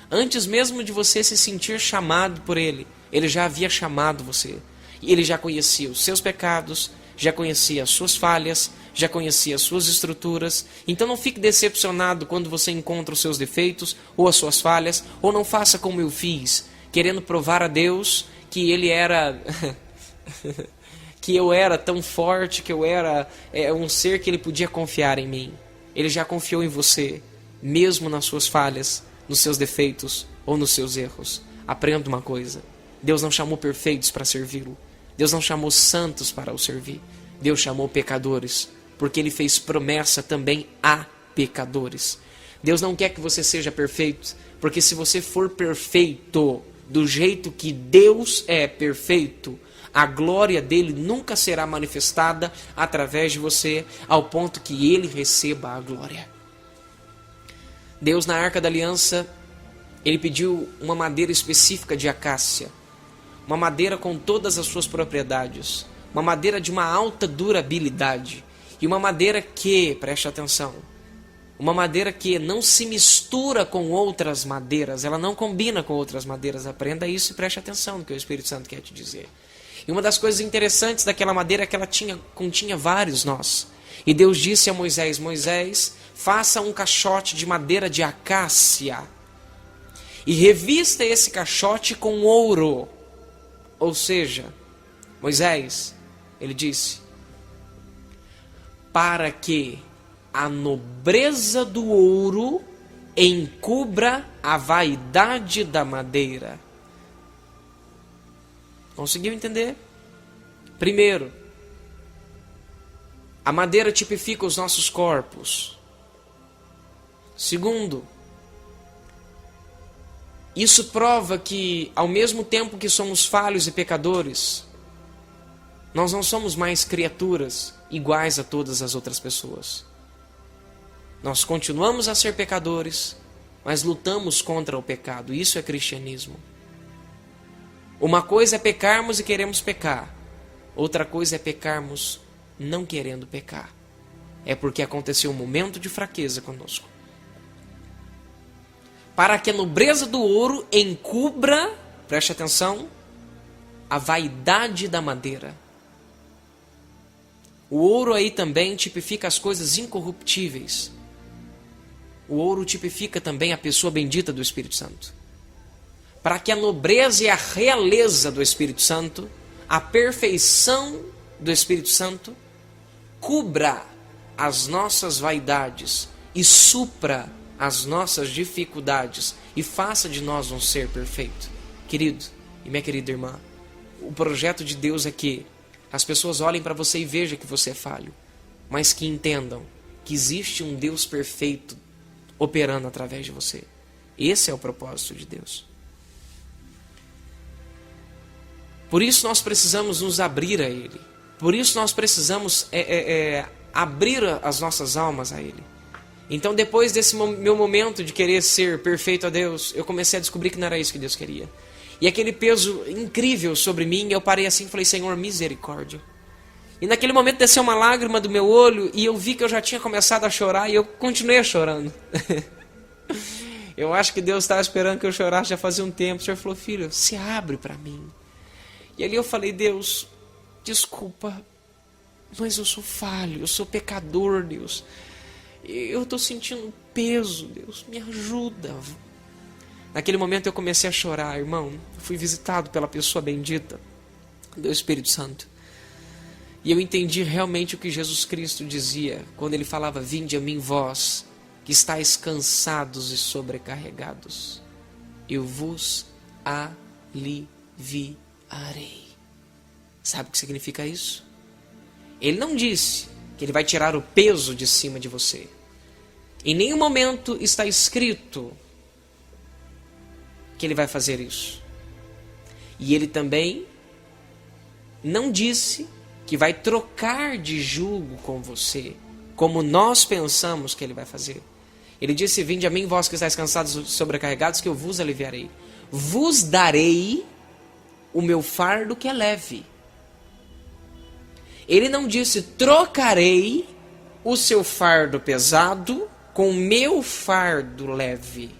Antes mesmo de você se sentir chamado por Ele, Ele já havia chamado você. E Ele já conhecia os seus pecados, já conhecia as suas falhas, já conhecia as suas estruturas. Então não fique decepcionado quando você encontra os seus defeitos ou as suas falhas, ou não faça como eu fiz, querendo provar a Deus que Ele era... que eu era tão forte, que eu era um ser que Ele podia confiar em mim. Ele já confiou em você, mesmo nas suas falhas, nos seus defeitos ou nos seus erros. Aprenda uma coisa: Deus não chamou perfeitos para servi-lo. Deus não chamou santos para o servir. Deus chamou pecadores, porque Ele fez promessa também a pecadores. Deus não quer que você seja perfeito, porque se você for perfeito do jeito que Deus é perfeito, a glória dele nunca será manifestada através de você, ao ponto que ele receba a glória. Deus, na Arca da Aliança, Ele pediu uma madeira específica de acácia, uma madeira com todas as suas propriedades, uma madeira de uma alta durabilidade, e uma madeira que, preste atenção, uma madeira que não se mistura com outras madeiras, ela não combina com outras madeiras. Aprenda isso e preste atenção no que o Espírito Santo quer te dizer. E uma das coisas interessantes daquela madeira é que ela continha vários nós. E Deus disse a Moisés: Moisés, faça um caixote de madeira de acácia e revista esse caixote com ouro. Ou seja, Moisés, ele disse, para que a nobreza do ouro encubra a vaidade da madeira. Conseguiu entender? Primeiro, a madeira tipifica os nossos corpos. Segundo, isso prova que, ao mesmo tempo que somos falhos e pecadores, nós não somos mais criaturas iguais a todas as outras pessoas. Nós continuamos a ser pecadores, mas lutamos contra o pecado. Isso é cristianismo. Uma coisa é pecarmos e queremos pecar. Outra coisa é pecarmos não querendo pecar. É porque aconteceu um momento de fraqueza conosco. Para que a nobreza do ouro encubra, preste atenção, a vaidade da madeira. O ouro aí também tipifica as coisas incorruptíveis. O ouro tipifica também a pessoa bendita do Espírito Santo. Para que a nobreza e a realeza do Espírito Santo, a perfeição do Espírito Santo, cubra as nossas vaidades e supra as nossas dificuldades e faça de nós um ser perfeito. Querido e minha querida irmã, o projeto de Deus é que as pessoas olhem para você e vejam que você é falho, mas que entendam que existe um Deus perfeito operando através de você. Esse é o propósito de Deus. Por isso nós precisamos nos abrir a Ele. Por isso nós precisamos abrir as nossas almas a Ele. Então, depois desse meu momento de querer ser perfeito a Deus, eu comecei a descobrir que não era isso que Deus queria. E aquele peso incrível sobre mim, eu parei assim e falei: Senhor, misericórdia. E naquele momento desceu uma lágrima do meu olho e eu vi que eu já tinha começado a chorar e eu continuei chorando. Eu acho que Deus estava esperando que eu chorasse já fazia um tempo. O Senhor falou: filho, se abre para mim. E ali eu falei: Deus, desculpa, mas eu sou falho, eu sou pecador, Deus. Eu estou sentindo peso, Deus, me ajuda. Naquele momento eu comecei a chorar, irmão. Eu fui visitado pela pessoa bendita do Espírito Santo. E eu entendi realmente o que Jesus Cristo dizia quando Ele falava: vinde a mim vós, que estáis cansados e sobrecarregados. Eu vos aliviarei. Sabe o que significa isso? Ele não disse que Ele vai tirar o peso de cima de você. Em nenhum momento está escrito que Ele vai fazer isso. E Ele também não disse que vai trocar de jugo com você, como nós pensamos que Ele vai fazer. Ele disse: vinde a mim vós que estáis cansados e sobrecarregados, que eu vos aliviarei. Vos darei o meu fardo que é leve. Ele não disse: trocarei o seu fardo pesado com o meu fardo leve.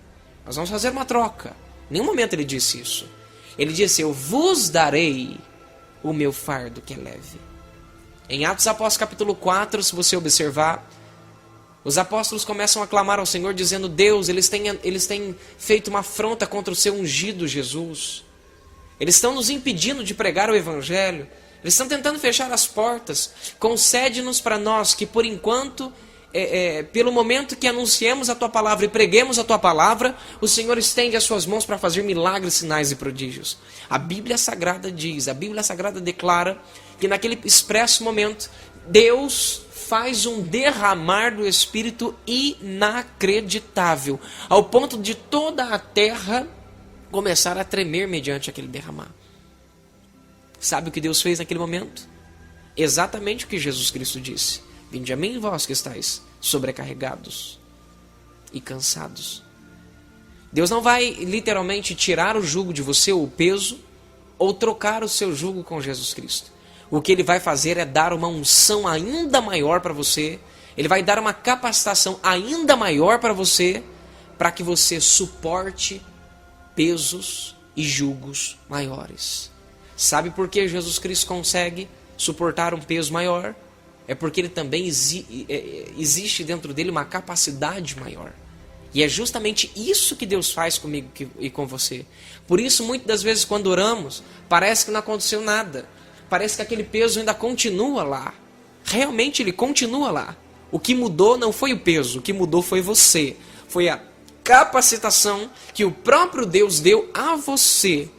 Nós vamos fazer uma troca. Em nenhum momento ele disse isso. Ele disse: eu vos darei o meu fardo que é leve. Em Atos Apóstolos capítulo 4, se você observar, os apóstolos começam a clamar ao Senhor dizendo: Deus, eles têm feito uma afronta contra o seu ungido Jesus. Eles estão nos impedindo de pregar o Evangelho. Eles estão tentando fechar as portas. Concede-nos para nós que, por enquanto, pelo momento que anunciemos a Tua Palavra e preguemos a Tua Palavra, o Senhor estende as Suas mãos para fazer milagres, sinais e prodígios. A Bíblia Sagrada diz, a Bíblia Sagrada declara que naquele expresso momento, Deus faz um derramar do Espírito inacreditável, ao ponto de toda a terra começar a tremer mediante aquele derramar. Sabe o que Deus fez naquele momento? Exatamente o que Jesus Cristo disse: vinde a mim vós que estáis sobrecarregados. e cansados. Deus não vai literalmente tirar o jugo de você, ou o peso, ou trocar o seu jugo com Jesus Cristo. O que Ele vai fazer é dar uma unção ainda maior para você. Ele vai dar uma capacitação ainda maior para você, para que você suporte pesos e jugos maiores. Sabe por que Jesus Cristo consegue suportar um peso maior? É porque ele também existe dentro dele uma capacidade maior. E é justamente isso que Deus faz comigo e com você. Por isso, muitas das vezes, quando oramos, parece que não aconteceu nada. Parece que aquele peso ainda continua lá. Realmente ele continua lá. O que mudou não foi o peso, o que mudou foi você. Foi a capacitação que o próprio Deus deu a você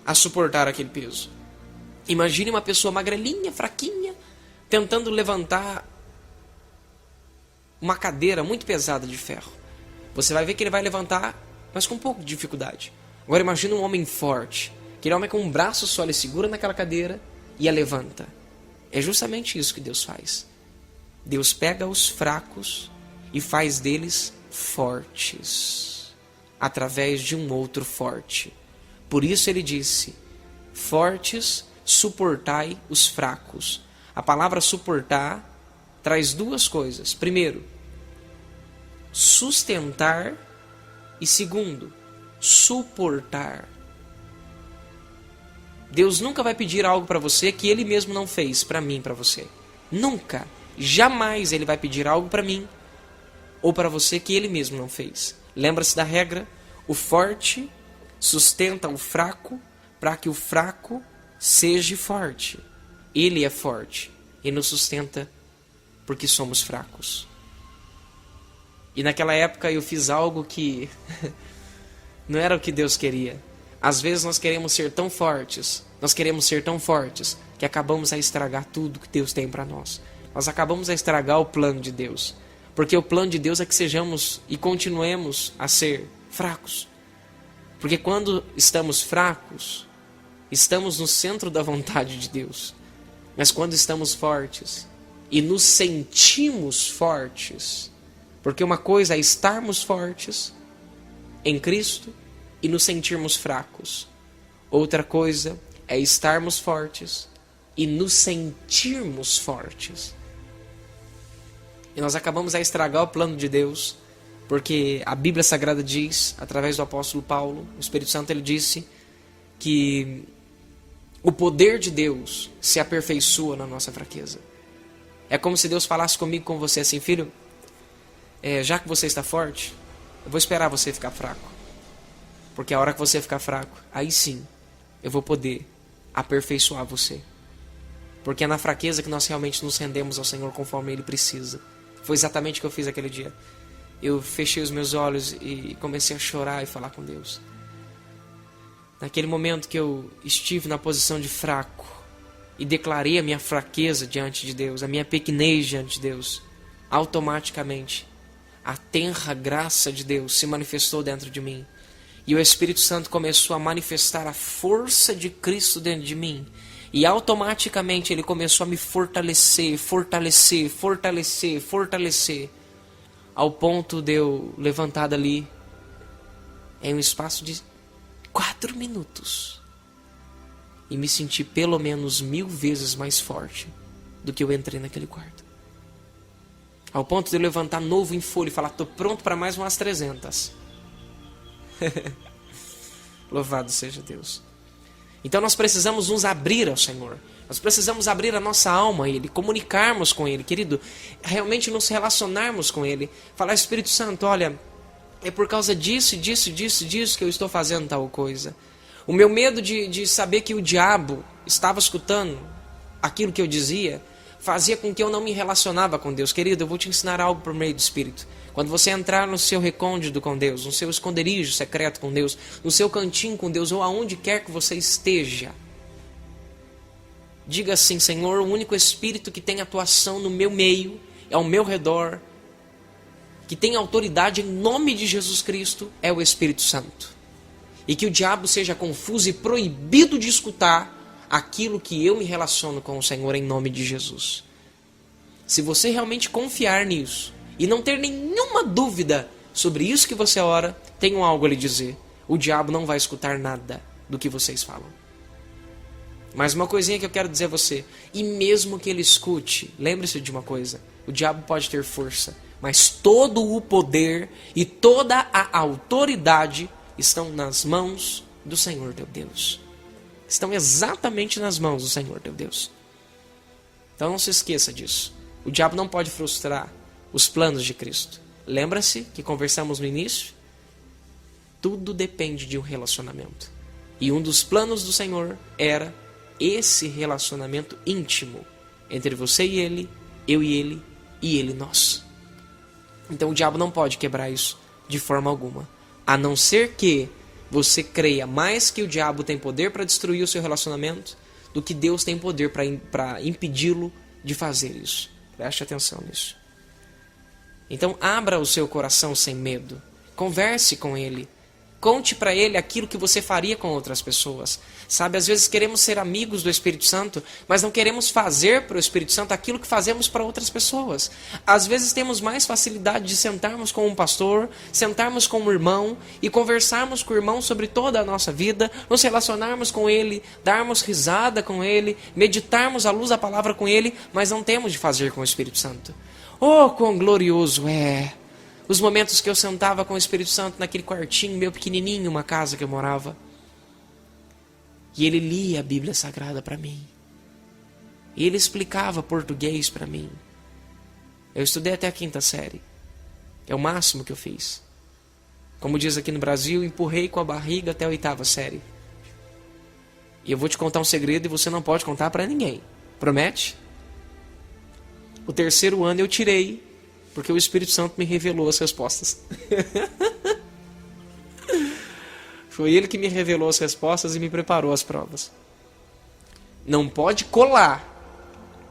a suportar aquele peso. Imagine uma pessoa magrelinha, fraquinha, tentando levantar uma cadeira muito pesada de ferro. Você vai ver que ele vai levantar, mas com um pouco de dificuldade. Agora imagine um homem forte. Aquele homem com um braço só, ele segura naquela cadeira e a levanta. É justamente isso que Deus faz. Deus pega os fracos e faz deles fortes, através de um outro forte. Por isso ele disse: fortes, suportai os fracos. A palavra suportar traz duas coisas. Primeiro, sustentar, e segundo, suportar. Deus nunca vai pedir algo para você que Ele mesmo não fez para mim e para você. Nunca, jamais Ele vai pedir algo para mim ou para você que Ele mesmo não fez. Lembra-se da regra? O forte sustenta o fraco para que o fraco seja forte. Ele é forte e nos sustenta porque somos fracos. E naquela época eu fiz algo que não era o que Deus queria. Às vezes nós queremos ser tão fortes, que acabamos a estragar tudo que Deus tem para nós. Nós acabamos a estragar o plano de Deus. Porque o plano de Deus é que sejamos e continuemos a ser fracos. Porque quando estamos fracos, estamos no centro da vontade de Deus. Mas quando estamos fortes e nos sentimos fortes, porque uma coisa é estarmos fortes em Cristo e nos sentirmos fracos. Outra coisa é estarmos fortes e nos sentirmos fortes. E nós acabamos a estragar o plano de Deus, porque a Bíblia Sagrada diz, através do apóstolo Paulo, o Espírito Santo, ele disse que o poder de Deus se aperfeiçoa na nossa fraqueza. É como se Deus falasse comigo, com você assim: filho, já que você está forte, eu vou esperar você ficar fraco. Porque a hora que você ficar fraco, aí sim, eu vou poder aperfeiçoar você. Porque é na fraqueza que nós realmente nos rendemos ao Senhor conforme Ele precisa. Foi exatamente o que eu fiz aquele dia. Eu fechei os meus olhos e comecei a chorar e falar com Deus. Naquele momento que eu estive na posição de fraco e declarei a minha fraqueza diante de Deus, a minha pequenez diante de Deus, automaticamente a tenra graça de Deus se manifestou dentro de mim. E o Espírito Santo começou a manifestar a força de Cristo dentro de mim. E automaticamente ele começou a me fortalecer, ao ponto de eu levantar dali em um espaço de 4 minutos e me sentir pelo menos 1000 vezes mais forte do que eu entrei naquele quarto. Ao ponto de eu levantar novo em folha e falar: estou pronto para mais umas 300. Louvado seja Deus. Então nós precisamos nos abrir ao Senhor. Nós precisamos abrir a nossa alma a Ele, comunicarmos com Ele, querido, realmente nos relacionarmos com Ele. Falar: Espírito Santo, olha, é por causa disso que eu estou fazendo tal coisa. O meu medo de saber que o diabo estava escutando aquilo que eu dizia fazia com que eu não me relacionava com Deus. Querido, eu vou te ensinar algo por meio do Espírito. Quando você entrar no seu recôndito com Deus, no seu esconderijo secreto com Deus, no seu cantinho com Deus, ou aonde quer que você esteja, diga assim: Senhor, o único Espírito que tem atuação no meu meio, ao meu redor, que tem autoridade em nome de Jesus Cristo, é o Espírito Santo. E que o diabo seja confuso e proibido de escutar aquilo que eu me relaciono com o Senhor em nome de Jesus. Se você realmente confiar nisso e não ter nenhuma dúvida sobre isso que você ora, tenham algo a lhe dizer. O diabo não vai escutar nada do que vocês falam. Mas uma coisinha que eu quero dizer a você, e mesmo que ele escute, lembre-se de uma coisa, o diabo pode ter força, mas todo o poder e toda a autoridade estão nas mãos do Senhor teu Deus. Estão exatamente nas mãos do Senhor teu Deus. Então não se esqueça disso. O diabo não pode frustrar os planos de Cristo. Lembra-se que conversamos no início? Tudo depende de um relacionamento. E um dos planos do Senhor era esse relacionamento íntimo entre você e ele, eu e ele e nós. Então o diabo não pode quebrar isso de forma alguma. A não ser que você creia mais que o diabo tem poder para destruir o seu relacionamento do que Deus tem poder para impedi-lo de fazer isso. Preste atenção nisso. Então abra o seu coração sem medo. Converse com ele. Conte para ele aquilo que você faria com outras pessoas. Sabe, às vezes queremos ser amigos do Espírito Santo, mas não queremos fazer para o Espírito Santo aquilo que fazemos para outras pessoas. Às vezes temos mais facilidade de sentarmos com um pastor, sentarmos com um irmão e conversarmos com o irmão sobre toda a nossa vida, nos relacionarmos com ele, darmos risada com ele, meditarmos à luz da palavra com ele, mas não temos de fazer com o Espírito Santo. Oh, quão glorioso é! Os momentos que eu sentava com o Espírito Santo naquele quartinho meu pequenininho, uma casa que eu morava. E ele lia a Bíblia Sagrada para mim. E ele explicava português para mim. Eu estudei até a 5ª série. É o máximo que eu fiz. Como diz aqui no Brasil, empurrei com a barriga até a 8ª série. E eu vou te contar um segredo e você não pode contar para ninguém. Promete? O 3º ano eu tirei, porque o Espírito Santo me revelou as respostas. Foi ele que me revelou as respostas e me preparou as provas. Não pode colar.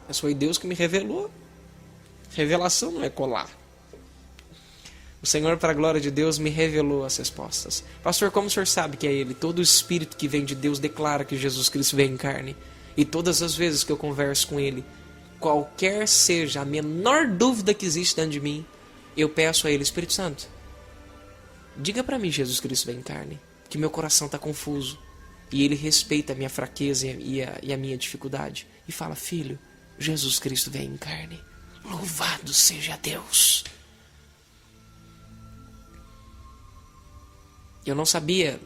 Mas foi Deus que me revelou. Revelação não é colar. O Senhor, para a glória de Deus, me revelou as respostas. Pastor, como o senhor sabe que é Ele? Todo o Espírito que vem de Deus declara que Jesus Cristo veio em carne. E todas as vezes que eu converso com Ele, qualquer seja a menor dúvida que existe dentro de mim, eu peço a Ele, Espírito Santo, diga para mim, Jesus Cristo veio em carne, que meu coração está confuso. E Ele respeita a minha fraqueza e a minha dificuldade. E fala, filho, Jesus Cristo veio em carne. Louvado seja Deus. Eu não sabia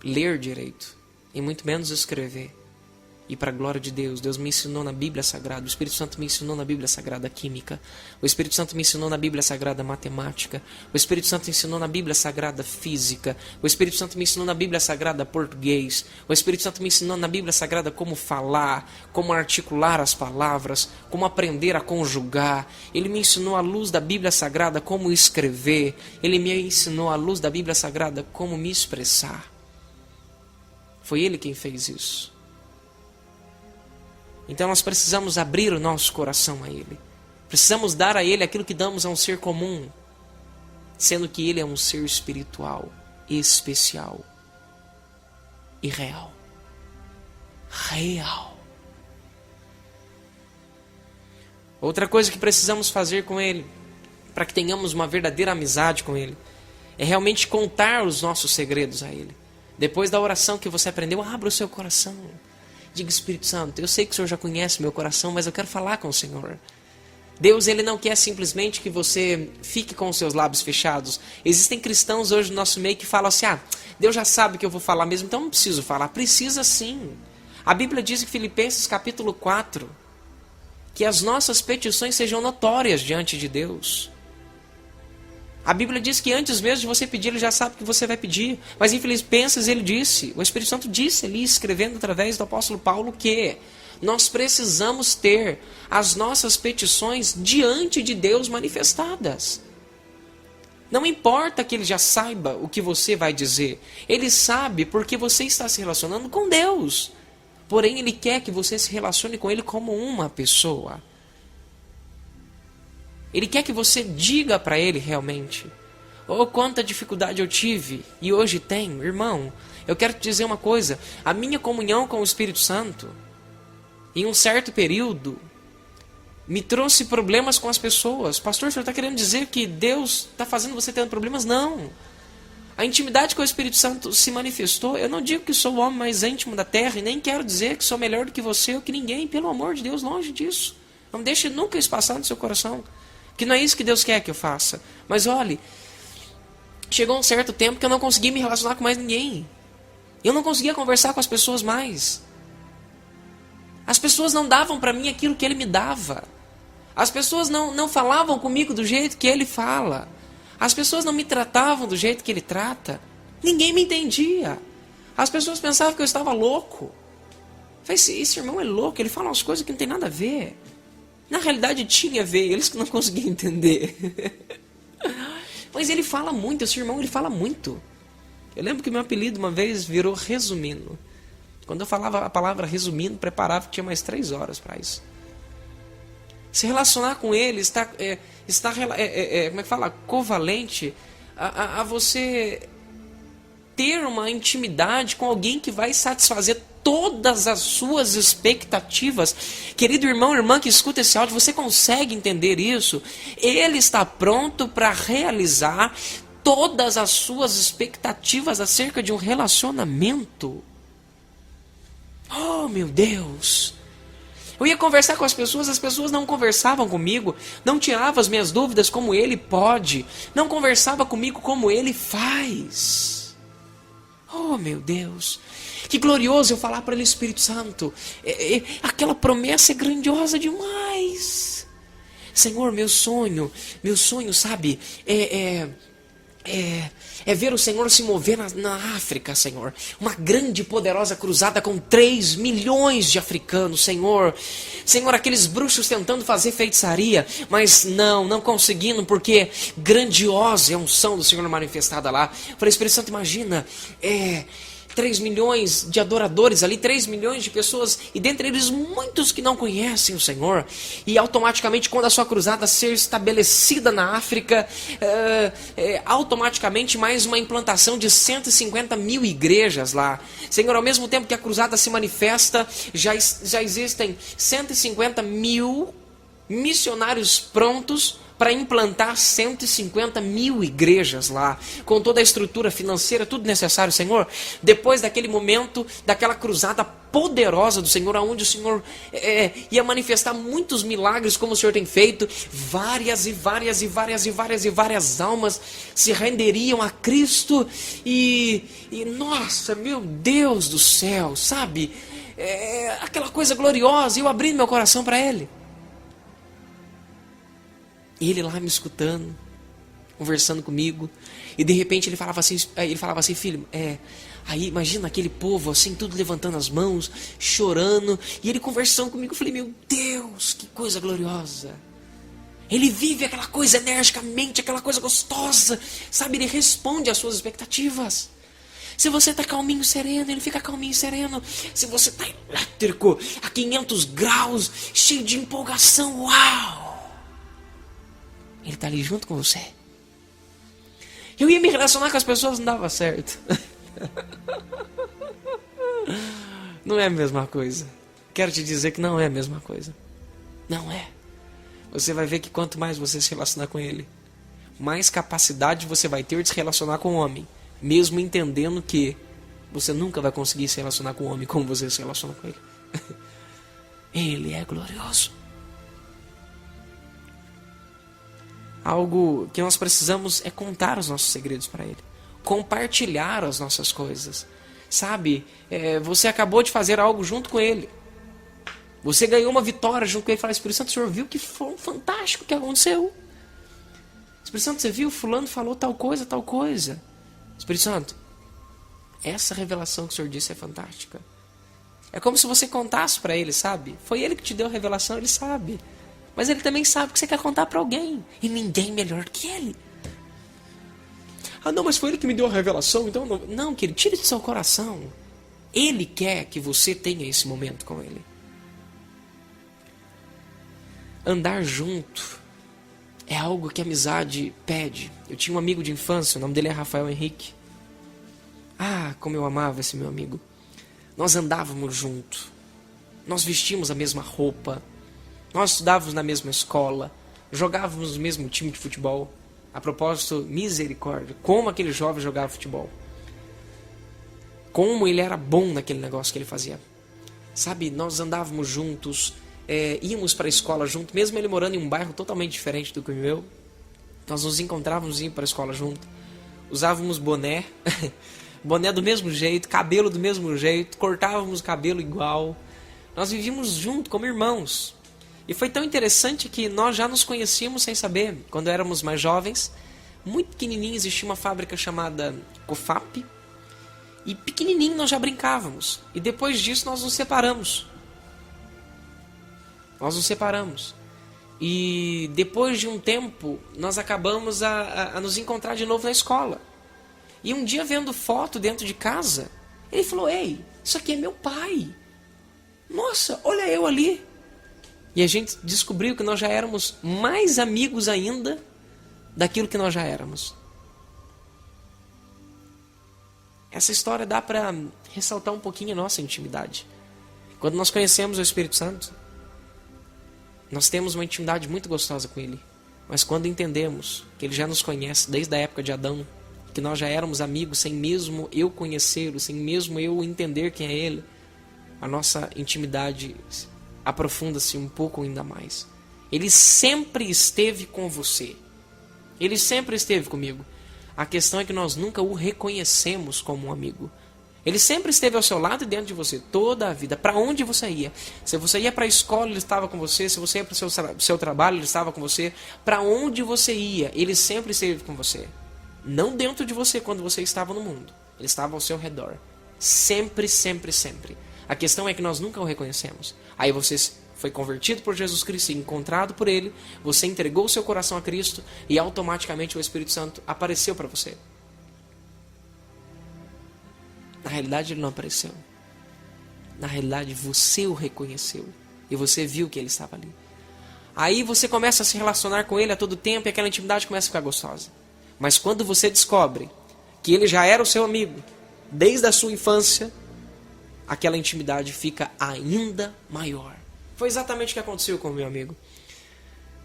ler direito, e muito menos escrever. E para a glória de Deus, Deus me ensinou na Bíblia Sagrada, o Espírito Santo me ensinou na Bíblia Sagrada Química, o Espírito Santo me ensinou na Bíblia Sagrada Matemática, o Espírito Santo me ensinou na Bíblia Sagrada Física, o Espírito Santo me ensinou na Bíblia Sagrada Português, o Espírito Santo me ensinou na Bíblia Sagrada como falar, como articular as palavras, como aprender a conjugar. Ele me ensinou à luz da Bíblia Sagrada como escrever, Ele me ensinou à luz da Bíblia Sagrada como me expressar. Foi Ele quem fez isso. Então nós precisamos abrir o nosso coração a Ele. Precisamos dar a Ele aquilo que damos a um ser comum, sendo que Ele é um ser espiritual, especial e real. Real. Outra coisa que precisamos fazer com Ele, para que tenhamos uma verdadeira amizade com Ele, é realmente contar os nossos segredos a Ele. Depois da oração que você aprendeu, abra o seu coração. Diga, Espírito Santo, eu sei que o Senhor já conhece meu coração, mas eu quero falar com o Senhor. Deus, Ele não quer simplesmente que você fique com os seus lábios fechados. Existem cristãos hoje no nosso meio que falam assim, Deus já sabe que eu vou falar mesmo, então não preciso falar. Precisa sim. A Bíblia diz em Filipenses capítulo 4, que as nossas petições sejam notórias diante de Deus. A Bíblia diz que antes mesmo de você pedir, Ele já sabe o que você vai pedir. Mas em Filipenses Ele disse, o Espírito Santo disse ali, escrevendo através do apóstolo Paulo, que nós precisamos ter as nossas petições diante de Deus manifestadas. Não importa que Ele já saiba o que você vai dizer. Ele sabe porque você está se relacionando com Deus. Porém, Ele quer que você se relacione com Ele como uma pessoa. Ele quer que você diga para Ele realmente, quanta dificuldade eu tive e hoje tenho. Irmão, eu quero te dizer uma coisa, a minha comunhão com o Espírito Santo, em um certo período, me trouxe problemas com as pessoas. Pastor, o senhor está querendo dizer que Deus está fazendo você ter problemas? Não. A intimidade com o Espírito Santo se manifestou. Eu não digo que sou o homem mais íntimo da terra, e nem quero dizer que sou melhor do que você ou que ninguém. Pelo amor de Deus, longe disso. Não deixe nunca isso passar no seu coração. Que não é isso que Deus quer que eu faça. Mas olhe, chegou um certo tempo que eu não conseguia me relacionar com mais ninguém. Eu não conseguia conversar com as pessoas mais. As pessoas não davam para mim aquilo que Ele me dava. As pessoas não falavam comigo do jeito que Ele fala. As pessoas não me tratavam do jeito que Ele trata. Ninguém me entendia. As pessoas pensavam que eu estava louco. Eu falei, esse irmão é louco, ele fala umas coisas que não tem nada a ver. Na realidade tinha a ver, eles que não conseguiam entender. Mas ele fala muito, esse irmão ele fala muito. Eu lembro que meu apelido uma vez virou resumindo. Quando eu falava a palavra resumindo, preparava que tinha mais 3 horas para isso. Se relacionar com ele está como é que fala? Covalente a você ter uma intimidade com alguém que vai satisfazer todas as suas expectativas. Querido irmão, irmã que escuta esse áudio, você consegue entender isso? Ele está pronto para realizar todas as suas expectativas acerca de um relacionamento. Oh, meu Deus! Eu ia conversar com as pessoas não conversavam comigo, não tiravam as minhas dúvidas como Ele pode, não conversava comigo como Ele faz. Oh, meu Deus! Que glorioso eu falar para Ele, Espírito Santo. Aquela promessa é grandiosa demais. Senhor, meu sonho, sabe, é ver o Senhor se mover na África, Senhor. Uma grande e poderosa cruzada com 3 milhões de africanos, Senhor. Senhor, aqueles bruxos tentando fazer feitiçaria, mas não conseguindo, porque grandiosa é a unção do Senhor manifestada lá. Eu falei, Espírito Santo, imagina, 3 milhões de adoradores ali, 3 milhões de pessoas, e dentre eles muitos que não conhecem o Senhor, e automaticamente quando a sua cruzada ser estabelecida na África, automaticamente mais uma implantação de 150 mil igrejas lá. Senhor, ao mesmo tempo que a cruzada se manifesta, já existem 150 mil missionários prontos para implantar 150 mil igrejas lá, com toda a estrutura financeira, tudo necessário, Senhor. Depois daquele momento, daquela cruzada poderosa do Senhor, onde o Senhor ia manifestar muitos milagres, como o Senhor tem feito, várias almas se renderiam a Cristo, e nossa, meu Deus do céu, sabe? Aquela coisa gloriosa, e eu abrindo meu coração para Ele. E ele lá me escutando, conversando comigo, e de repente ele falava assim, filho, aí imagina aquele povo assim, tudo levantando as mãos, chorando, e ele conversando comigo. Eu falei, meu Deus, que coisa gloriosa. Ele vive aquela coisa energicamente, aquela coisa gostosa, sabe, ele responde às suas expectativas. Se você está calminho, sereno, ele fica calminho, sereno. Se você está elétrico, a 500 graus, cheio de empolgação, uau! Ele está ali junto com você. Eu ia me relacionar com as pessoas, não dava certo. Não é a mesma coisa. Quero te dizer que não é a mesma coisa. Não é. Você vai ver que quanto mais você se relacionar com Ele, mais capacidade você vai ter de se relacionar com o homem, mesmo entendendo que você nunca vai conseguir se relacionar com o homem como você se relaciona com Ele. Ele é glorioso. Algo que nós precisamos é contar os nossos segredos para Ele. Compartilhar as nossas coisas. Sabe, você acabou de fazer algo junto com Ele. Você ganhou uma vitória junto com Ele. Fala, Espírito Santo, o Senhor viu que foi fantástico que aconteceu. Espírito Santo, você viu? Fulano falou tal coisa, tal coisa. Espírito Santo, essa revelação que o Senhor disse é fantástica. É como se você contasse para Ele, sabe? Foi Ele que te deu a revelação, Ele sabe. Mas Ele também sabe que você quer contar para alguém. E ninguém melhor que Ele. Ah, não, mas foi Ele que me deu a revelação, então... Não, querido, tire do seu coração. Ele quer que você tenha esse momento com Ele. Andar junto é algo que a amizade pede. Eu tinha um amigo de infância, o nome dele é Rafael Henrique. Ah, como eu amava esse meu amigo. Nós andávamos junto. Nós vestíamos a mesma roupa. Nós estudávamos na mesma escola, jogávamos no mesmo time de futebol. A propósito, misericórdia, como aquele jovem jogava futebol. Como ele era bom naquele negócio que ele fazia. Sabe, nós andávamos juntos, íamos para a escola juntos, mesmo ele morando em um bairro totalmente diferente do que o meu. Nós nos encontrávamos e íamos para a escola junto. Usávamos boné, boné do mesmo jeito, cabelo do mesmo jeito, cortávamos o cabelo igual. Nós vivíamos juntos como irmãos. E foi tão interessante que nós já nos conhecíamos sem saber. Quando éramos mais jovens, muito pequenininho, existia uma fábrica chamada COFAP. E pequenininho nós já brincávamos. E depois disso nós nos separamos. Nós nos separamos. E depois de um tempo, nós acabamos a nos encontrar de novo na escola. E um dia, vendo foto dentro de casa, ele falou: ei, isso aqui é meu pai. Nossa, olha eu ali. E a gente descobriu que nós já éramos mais amigos ainda daquilo que nós já éramos. Essa história dá para ressaltar um pouquinho a nossa intimidade. Quando nós conhecemos o Espírito Santo, nós temos uma intimidade muito gostosa com Ele. Mas quando entendemos que Ele já nos conhece desde a época de Adão, que nós já éramos amigos sem mesmo eu conhecê-lo, sem mesmo eu entender quem é Ele, a nossa intimidade aprofunda-se um pouco ainda mais. Ele sempre esteve com você. Ele sempre esteve comigo. A questão é que nós nunca o reconhecemos como um amigo. Ele sempre esteve ao seu lado e dentro de você, toda a vida. Para onde você ia? Se você ia para a escola, ele estava com você. Se você ia para o seu trabalho, ele estava com você. Para onde você ia, ele sempre esteve com você. Não dentro de você quando você estava no mundo. Ele estava ao seu redor. Sempre, sempre, sempre. A questão é que nós nunca o reconhecemos. Aí você foi convertido por Jesus Cristo, encontrado por Ele, você entregou o seu coração a Cristo e automaticamente o Espírito Santo apareceu para você. Na realidade ele não apareceu. Na realidade você o reconheceu e você viu que ele estava ali. Aí você começa a se relacionar com ele a todo tempo e aquela intimidade começa a ficar gostosa. Mas quando você descobre que ele já era o seu amigo desde a sua infância, aquela intimidade fica ainda maior. Foi exatamente o que aconteceu com o meu amigo.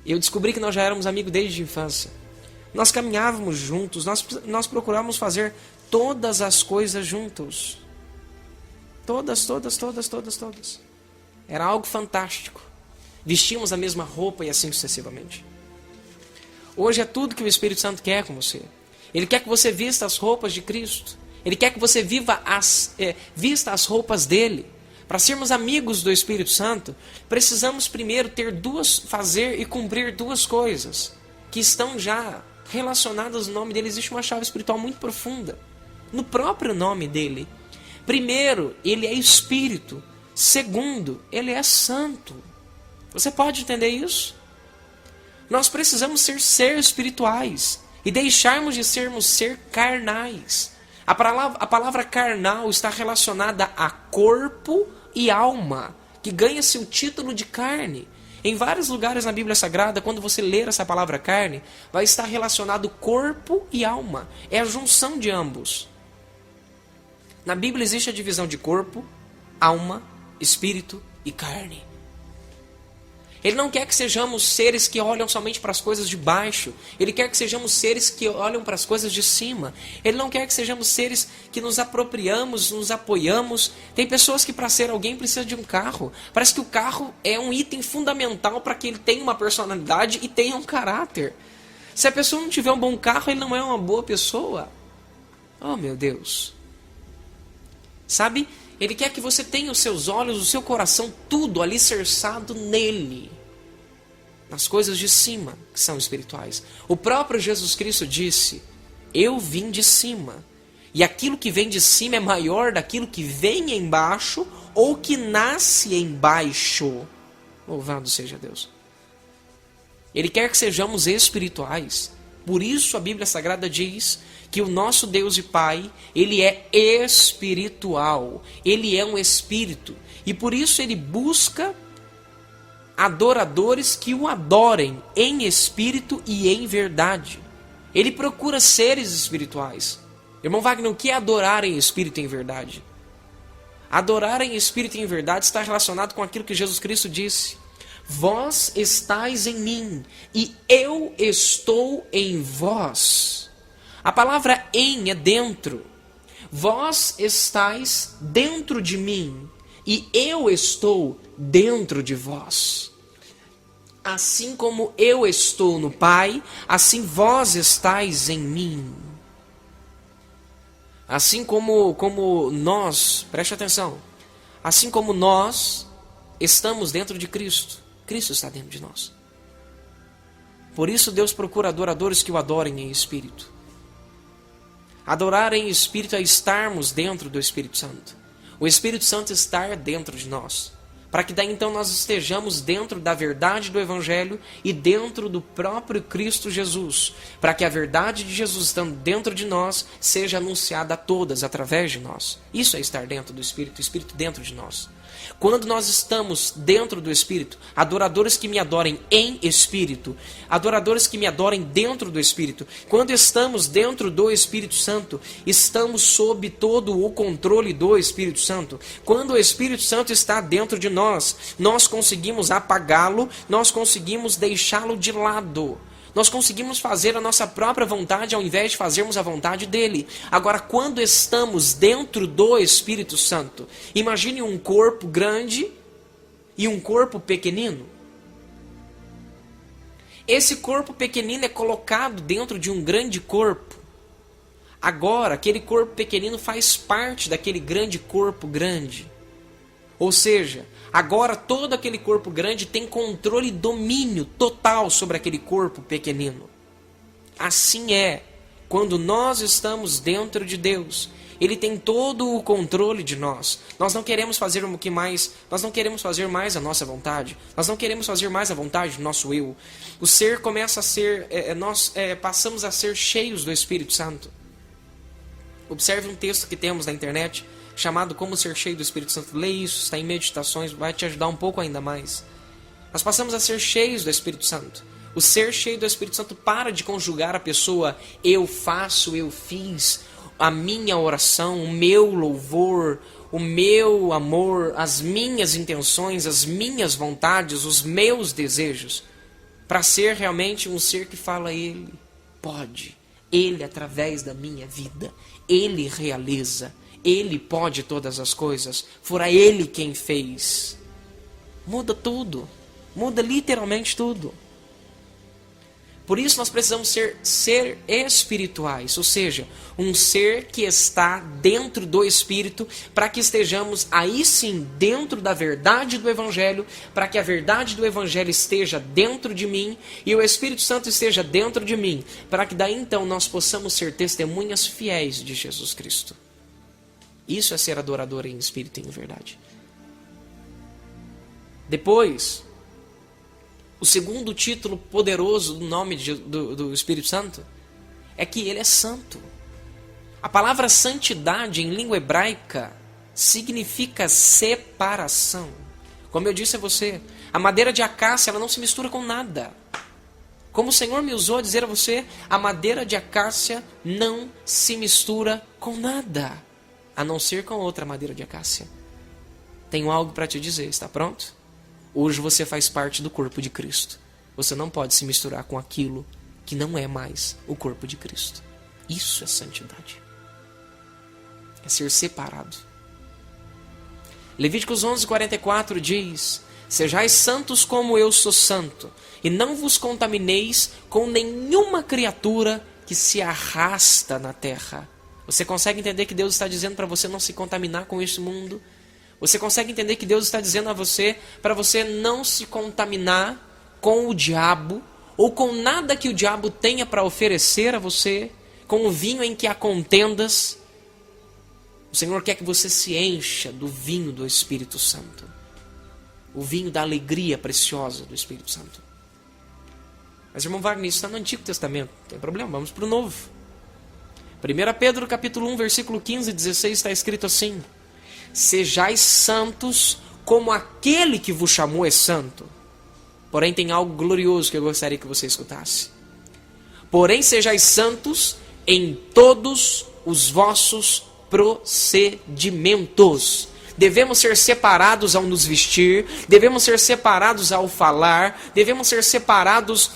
Eu descobri que nós já éramos amigos desde a infância. Nós caminhávamos juntos, nós procurávamos fazer todas as coisas juntos. Todas. Era algo fantástico. Vestíamos a mesma roupa e assim sucessivamente. Hoje é tudo que o Espírito Santo quer com você. Ele quer que você vista as roupas de Cristo. Ele quer que você vista as roupas dele. Para sermos amigos do Espírito Santo, precisamos primeiro fazer e cumprir duas coisas que estão já relacionadas no nome dele. Existe uma chave espiritual muito profunda no próprio nome dele. Primeiro, ele é Espírito. Segundo, ele é Santo. Você pode entender isso? Nós precisamos ser espirituais e deixarmos de sermos ser carnais. A palavra carnal está relacionada a corpo e alma, que ganha-se o título de carne. Em vários lugares na Bíblia Sagrada, quando você ler essa palavra carne, vai estar relacionado corpo e alma. É a junção de ambos. Na Bíblia existe a divisão de corpo, alma, espírito e carne. Ele não quer que sejamos seres que olham somente para as coisas de baixo. Ele quer que sejamos seres que olham para as coisas de cima. Ele não quer que sejamos seres que nos apropriamos, nos apoiamos. Tem pessoas que para ser alguém precisa de um carro. Parece que o carro é um item fundamental para que ele tenha uma personalidade e tenha um caráter. Se a pessoa não tiver um bom carro, ele não é uma boa pessoa. Oh, meu Deus. Sabe? Ele quer que você tenha os seus olhos, o seu coração, tudo alicerçado nele. Nas coisas de cima, que são espirituais. O próprio Jesus Cristo disse: eu vim de cima. E aquilo que vem de cima é maior daquilo que vem embaixo ou que nasce embaixo. Louvado seja Deus. Ele quer que sejamos espirituais. Por isso a Bíblia Sagrada diz que o nosso Deus e Pai, Ele é espiritual. Ele é um espírito. E por isso Ele busca adoradores que o adorem em espírito e em verdade. Ele procura seres espirituais. Irmão Wagner, o que é adorar em espírito e em verdade? Adorar em espírito e em verdade está relacionado com aquilo que Jesus Cristo disse. Vós estáis em mim e eu estou em vós. A palavra em é dentro. Vós estáis dentro de mim e eu estou dentro de vós. Assim como eu estou no Pai, assim vós estáis em mim. Assim como nós, preste atenção, assim como nós estamos dentro de Cristo, Cristo está dentro de nós. Por isso Deus procura adoradores que o adorem em espírito. Adorar em espírito é estarmos dentro do Espírito Santo. O Espírito Santo estar dentro de nós. Para que daí então nós estejamos dentro da verdade do Evangelho e dentro do próprio Cristo Jesus. Para que a verdade de Jesus estando dentro de nós seja anunciada a todas através de nós. Isso é estar dentro do Espírito, o Espírito dentro de nós. Quando nós estamos dentro do Espírito, adoradores que me adorem em Espírito, adoradores que me adorem dentro do Espírito, quando estamos dentro do Espírito Santo, estamos sob todo o controle do Espírito Santo. Quando o Espírito Santo está dentro de nós, nós conseguimos apagá-lo, nós conseguimos deixá-lo de lado. Nós conseguimos fazer a nossa própria vontade ao invés de fazermos a vontade dele. Agora, quando estamos dentro do Espírito Santo, imagine um corpo grande e um corpo pequenino. Esse corpo pequenino é colocado dentro de um grande corpo. Agora, aquele corpo pequenino faz parte daquele grande corpo grande. Ou seja, agora todo aquele corpo grande tem controle e domínio total sobre aquele corpo pequenino. Assim é, quando nós estamos dentro de Deus, Ele tem todo o controle de nós. Nós não queremos fazer o que mais, nós não queremos fazer mais a nossa vontade, nós não queremos fazer mais a vontade do nosso eu. O ser começa a ser, nós passamos a ser cheios do Espírito Santo. Observe um texto que temos na internet, chamado Como Ser Cheio do Espírito Santo. Lê isso, está em Meditações, vai te ajudar um pouco ainda mais. Nós passamos a ser cheios do Espírito Santo. O ser cheio do Espírito Santo para de conjugar a pessoa eu faço, eu fiz, a minha oração, o meu louvor, o meu amor, as minhas intenções, as minhas vontades, os meus desejos, para ser realmente um ser que fala Ele pode, Ele através da minha vida, Ele realiza, Ele pode todas as coisas, fora Ele quem fez. Muda tudo, muda literalmente tudo. Por isso nós precisamos ser espirituais, ou seja, um ser que está dentro do Espírito, para que estejamos aí sim dentro da verdade do Evangelho, para que a verdade do Evangelho esteja dentro de mim e o Espírito Santo esteja dentro de mim, para que daí então nós possamos ser testemunhas fiéis de Jesus Cristo. Isso é ser adorador em espírito e em verdade. Depois, o segundo título poderoso do nome do Espírito Santo é que ele é santo. A palavra santidade em língua hebraica significa separação. Como eu disse a você, a madeira de acácia ela não se mistura com nada. Como o Senhor me usou a dizer a você, a madeira de acácia não se mistura com nada, a não ser com outra madeira de acácia. Tenho algo para te dizer, está pronto? Hoje você faz parte do corpo de Cristo. Você não pode se misturar com aquilo que não é mais o corpo de Cristo. Isso é santidade. É ser separado. Levíticos 11:44 diz: sejais santos como eu sou santo, e não vos contamineis com nenhuma criatura que se arrasta na terra. Você consegue entender que Deus está dizendo para você não se contaminar com este mundo? Você consegue entender que Deus está dizendo a você para você não se contaminar com o diabo ou com nada que o diabo tenha para oferecer a você, com o vinho em que há contendas? O Senhor quer que você se encha do vinho do Espírito Santo, o vinho da alegria preciosa do Espírito Santo. Mas, irmão Wagner, isso está no Antigo Testamento, não tem problema, vamos para o Novo. 1 Pedro capítulo 1, versículo 15 e 16 está escrito assim: sejais santos como aquele que vos chamou é santo. Porém tem algo glorioso que eu gostaria que você escutasse. Porém sejais santos em todos os vossos procedimentos, devemos ser separados ao nos vestir, devemos ser separados ao falar, devemos ser separados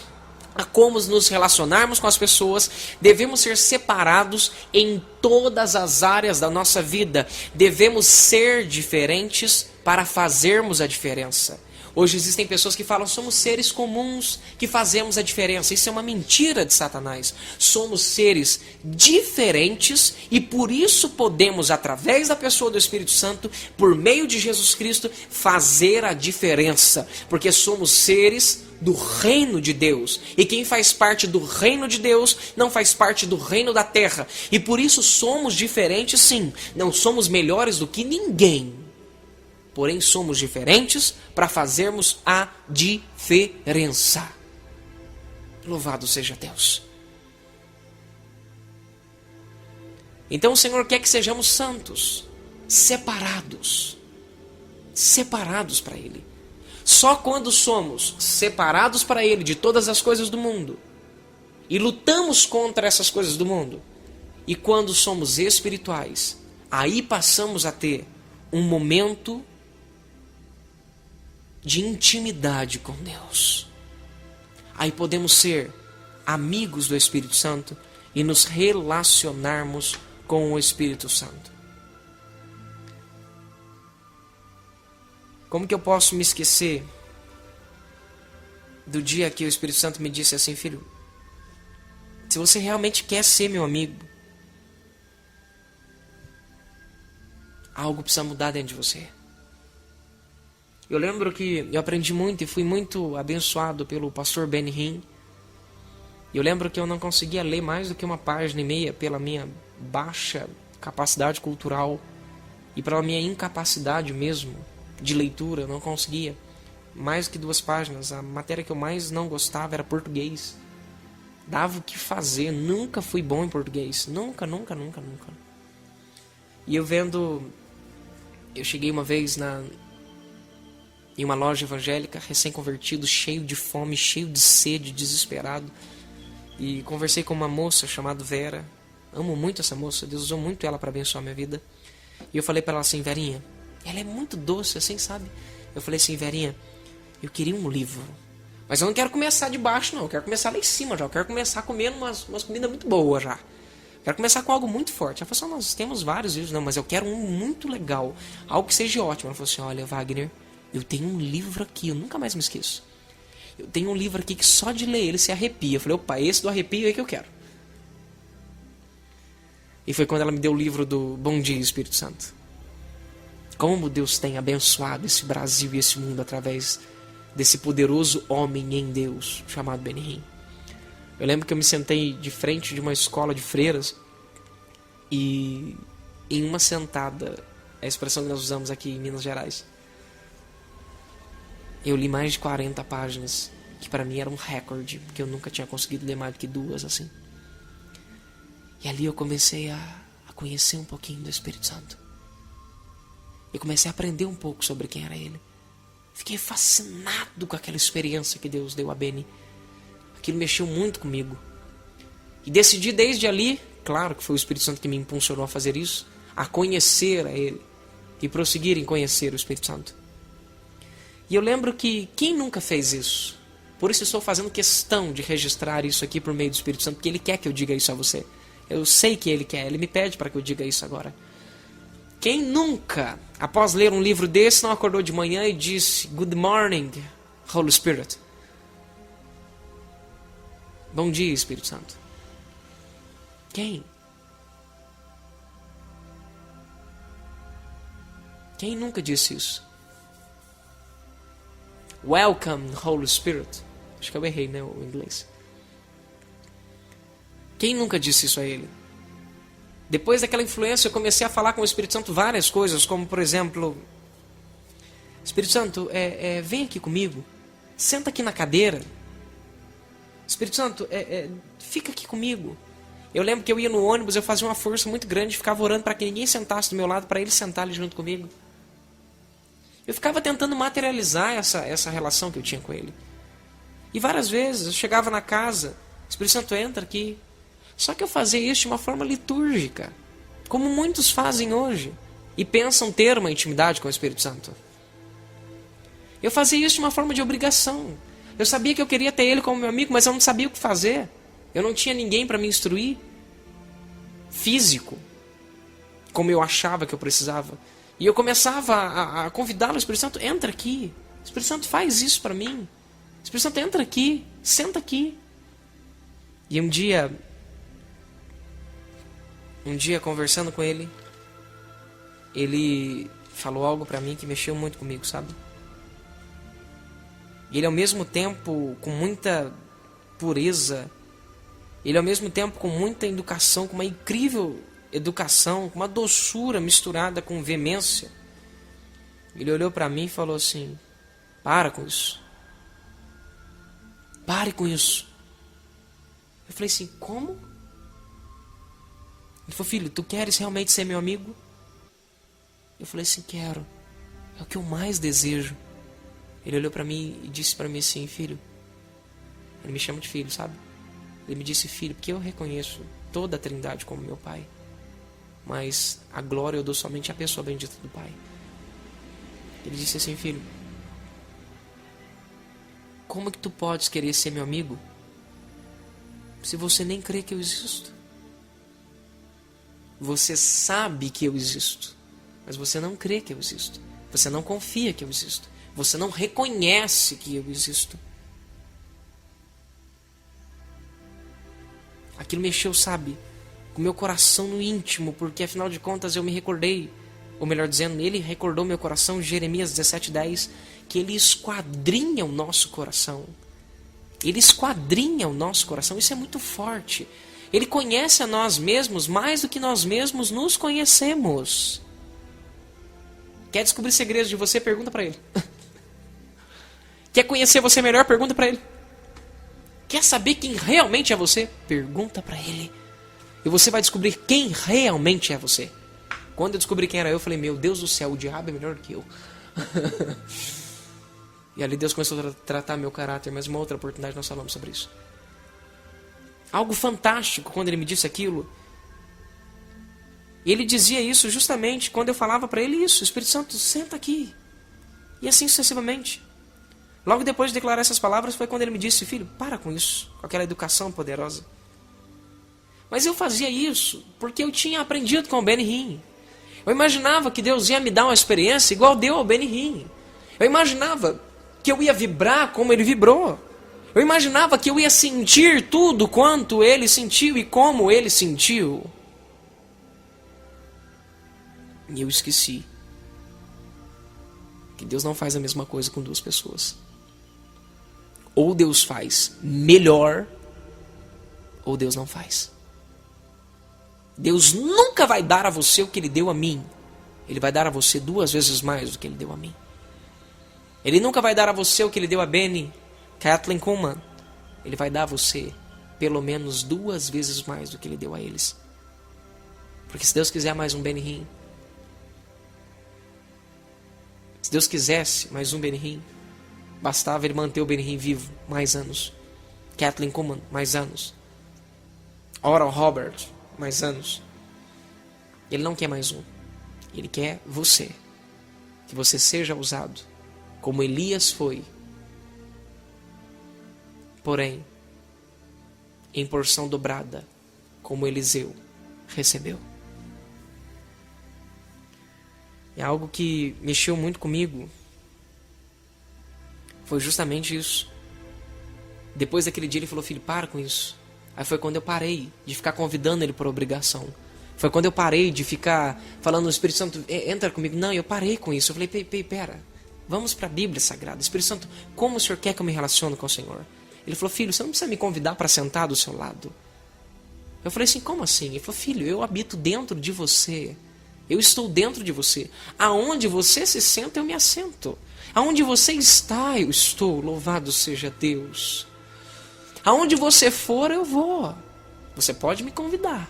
a como nos relacionarmos com as pessoas, devemos ser separados em todas as áreas da nossa vida, devemos ser diferentes para fazermos a diferença. Hoje existem pessoas que falam, somos seres comuns que fazemos a diferença. Isso é uma mentira de Satanás. Somos seres diferentes e por isso podemos, através da pessoa do Espírito Santo, por meio de Jesus Cristo, fazer a diferença. Porque somos seres do reino de Deus. E quem faz parte do reino de Deus não faz parte do reino da terra. E por isso somos diferentes, sim. Não somos melhores do que ninguém. Porém, somos diferentes para fazermos a diferença. Louvado seja Deus. Então o Senhor quer que sejamos santos, separados. Separados para Ele. Só quando somos separados para Ele de todas as coisas do mundo e lutamos contra essas coisas do mundo, e quando somos espirituais, aí passamos a ter um momento de intimidade com Deus. Aí podemos ser amigos do Espírito Santo e nos relacionarmos com o Espírito Santo. Como que eu posso me esquecer do dia que o Espírito Santo me disse assim, filho, se você realmente quer ser meu amigo, algo precisa mudar dentro de você. Eu lembro que eu aprendi muito e fui muito abençoado pelo pastor Benny Hinn. Eu lembro que eu não conseguia ler mais do que uma página e meia pela minha baixa capacidade cultural e pela minha incapacidade mesmo de leitura. Eu não conseguia mais do que 2 páginas. A matéria que eu mais não gostava era português. Dava o que fazer. Nunca fui bom em português. Nunca. E eu cheguei uma vez em uma loja evangélica, recém-convertido, cheio de fome, cheio de sede, desesperado. E conversei com uma moça chamada Vera. Amo muito essa moça, Deus usou muito ela para abençoar a minha vida. E eu falei para ela assim, Verinha, ela é muito doce, assim, sabe? Eu falei assim, Verinha, eu queria um livro. Mas eu não quero começar de baixo, não. Eu quero começar lá em cima já. Eu quero começar comendo umas comidas muito boas já. Eu quero começar com algo muito forte. Ela falou assim, nós temos vários livros. Não, mas eu quero um muito legal. Algo que seja ótimo. Ela falou assim, olha, Wagner, eu tenho um livro aqui, eu nunca mais me esqueço. Eu tenho um livro aqui que só de ler ele se arrepia. Eu falei, opa, esse do arrepio é que eu quero. E foi quando ela me deu o livro do Bom Dia, Espírito Santo. Como Deus tem abençoado esse Brasil e esse mundo através desse poderoso homem em Deus, chamado Benny Hinn. Eu lembro que eu me sentei de frente de uma escola de freiras e em uma sentada, a expressão que nós usamos aqui em Minas Gerais, eu li mais de 40 páginas, que para mim era um recorde, porque eu nunca tinha conseguido ler mais do que 2, assim. E ali eu comecei a conhecer um pouquinho do Espírito Santo. Eu comecei a aprender um pouco sobre quem era Ele. Fiquei fascinado com aquela experiência que Deus deu a Benny. Aquilo mexeu muito comigo. E decidi desde ali, claro que foi o Espírito Santo que me impulsionou a fazer isso, a conhecer a Ele e prosseguir em conhecer o Espírito Santo. E eu lembro que quem nunca fez isso? Por isso eu estou fazendo questão de registrar isso aqui por meio do Espírito Santo, porque Ele quer que eu diga isso a você. Eu sei que Ele quer, Ele me pede para que eu diga isso agora. Quem nunca, após ler um livro desse, não acordou de manhã e disse, Good morning, Holy Spirit. Bom dia, Espírito Santo. Quem? Quem nunca disse isso? Welcome, Holy Spirit. Acho que eu errei, né, o inglês. Quem nunca disse isso a Ele? Depois daquela influência, eu comecei a falar com o Espírito Santo várias coisas, como, por exemplo, Espírito Santo, vem aqui comigo, senta aqui na cadeira. Espírito Santo, fica aqui comigo. Eu lembro que eu ia no ônibus, eu fazia uma força muito grande, ficava orando para que ninguém sentasse do meu lado, para Ele sentar ali junto comigo. Eu ficava tentando materializar essa relação que eu tinha com Ele. E várias vezes eu chegava na casa, Espírito Santo, entra aqui. Só que eu fazia isso de uma forma litúrgica, como muitos fazem hoje. e pensam ter uma intimidade com o Espírito Santo. Eu fazia isso de uma forma de obrigação. Eu sabia que eu queria ter ele como meu amigo, mas eu não sabia o que fazer. Eu não tinha ninguém para me instruir. Físico. Como eu achava que eu precisava. E eu começava a convidá-lo, o Espírito Santo, entra aqui. O Espírito Santo faz isso para mim. O Espírito Santo entra aqui, senta aqui. E um dia conversando com ele, ele falou algo para mim que mexeu muito comigo, sabe? Ele ao mesmo tempo com muita pureza, ele ao mesmo tempo com muita educação, com uma incrível educação, com uma doçura misturada com veemência. Ele olhou para mim e falou assim: para com isso. Pare com isso. Eu falei assim: como? Ele falou: filho, tu queres realmente ser meu amigo? Eu falei assim: quero. É o que eu mais desejo. Ele olhou para mim e disse para mim assim: filho. Ele me chama de filho, sabe? Ele me disse: filho, porque eu reconheço toda a Trindade como meu pai, mas a glória eu dou somente à pessoa bendita do Pai. Ele disse assim: filho, como que tu podes querer ser meu amigo se você nem crê que eu existo? Você sabe que eu existo, mas você não crê que eu existo. Você não confia que eu existo. Você não reconhece que eu existo. Aquilo mexeu, sabe, com o meu coração no íntimo, porque afinal de contas eu me recordei, ou melhor dizendo, ele recordou meu coração, Jeremias 17:10, que ele esquadrinha o nosso coração. Ele esquadrinha o nosso coração, isso é muito forte. Ele conhece a nós mesmos mais do que nós mesmos nos conhecemos. Quer descobrir segredos de você? Pergunta para ele. Quer conhecer você melhor? Pergunta para ele. Quer saber quem realmente é você? Pergunta para ele. E você vai descobrir quem realmente é você. Quando eu descobri quem era eu falei: meu Deus do céu, o diabo é melhor do que eu. E ali Deus começou a tratar meu caráter, mas uma outra oportunidade nós falamos sobre isso. Algo fantástico quando ele me disse aquilo. Ele dizia isso justamente quando eu falava para ele isso: Espírito Santo, senta aqui. E assim sucessivamente. Logo depois de declarar essas palavras foi quando ele me disse: filho, para com isso, com aquela educação poderosa. Mas eu fazia isso porque eu tinha aprendido com o Benny Hinn. Eu imaginava que Deus ia me dar uma experiência igual deu ao Benny Hinn. Eu imaginava que eu ia vibrar como ele vibrou. Eu imaginava que eu ia sentir tudo quanto ele sentiu e como ele sentiu. E eu esqueci que Deus não faz a mesma coisa com duas pessoas. Ou Deus faz melhor, ou Deus não faz. Deus nunca vai dar a você o que Ele deu a mim. Ele vai dar a você 2 vezes mais do que Ele deu a mim. Ele nunca vai dar a você o que Ele deu a Benny, Kathleen Kuhlman. Ele vai dar a você pelo menos 2 vezes mais do que Ele deu a eles. Porque se Deus quiser mais um Benny Hinn, se Deus quisesse mais um Benny Hinn, bastava Ele manter o Benny Hinn vivo mais anos. Kathleen Kuhlman, mais anos. Oral Roberts, mais anos. Ele não quer mais um. Ele quer você. Que você seja usado como Elias foi. Porém, em porção dobrada, como Eliseu recebeu. É algo que mexeu muito comigo. Foi justamente isso. Depois daquele dia ele falou: filho, para com isso. Aí foi quando eu parei de ficar convidando ele por obrigação. Foi quando eu parei de ficar falando: o Espírito Santo, entra comigo. Não, eu parei com isso. Eu falei: pera, vamos para a Bíblia Sagrada. Espírito Santo, como o Senhor quer que eu me relacione com o Senhor? Ele falou: filho, você não precisa me convidar para sentar do seu lado. Eu falei assim: como assim? Ele falou: filho, eu habito dentro de você. Eu estou dentro de você. Aonde você se senta, eu me assento. Aonde você está, eu estou. Louvado seja Deus. Aonde você for, eu vou. Você pode me convidar.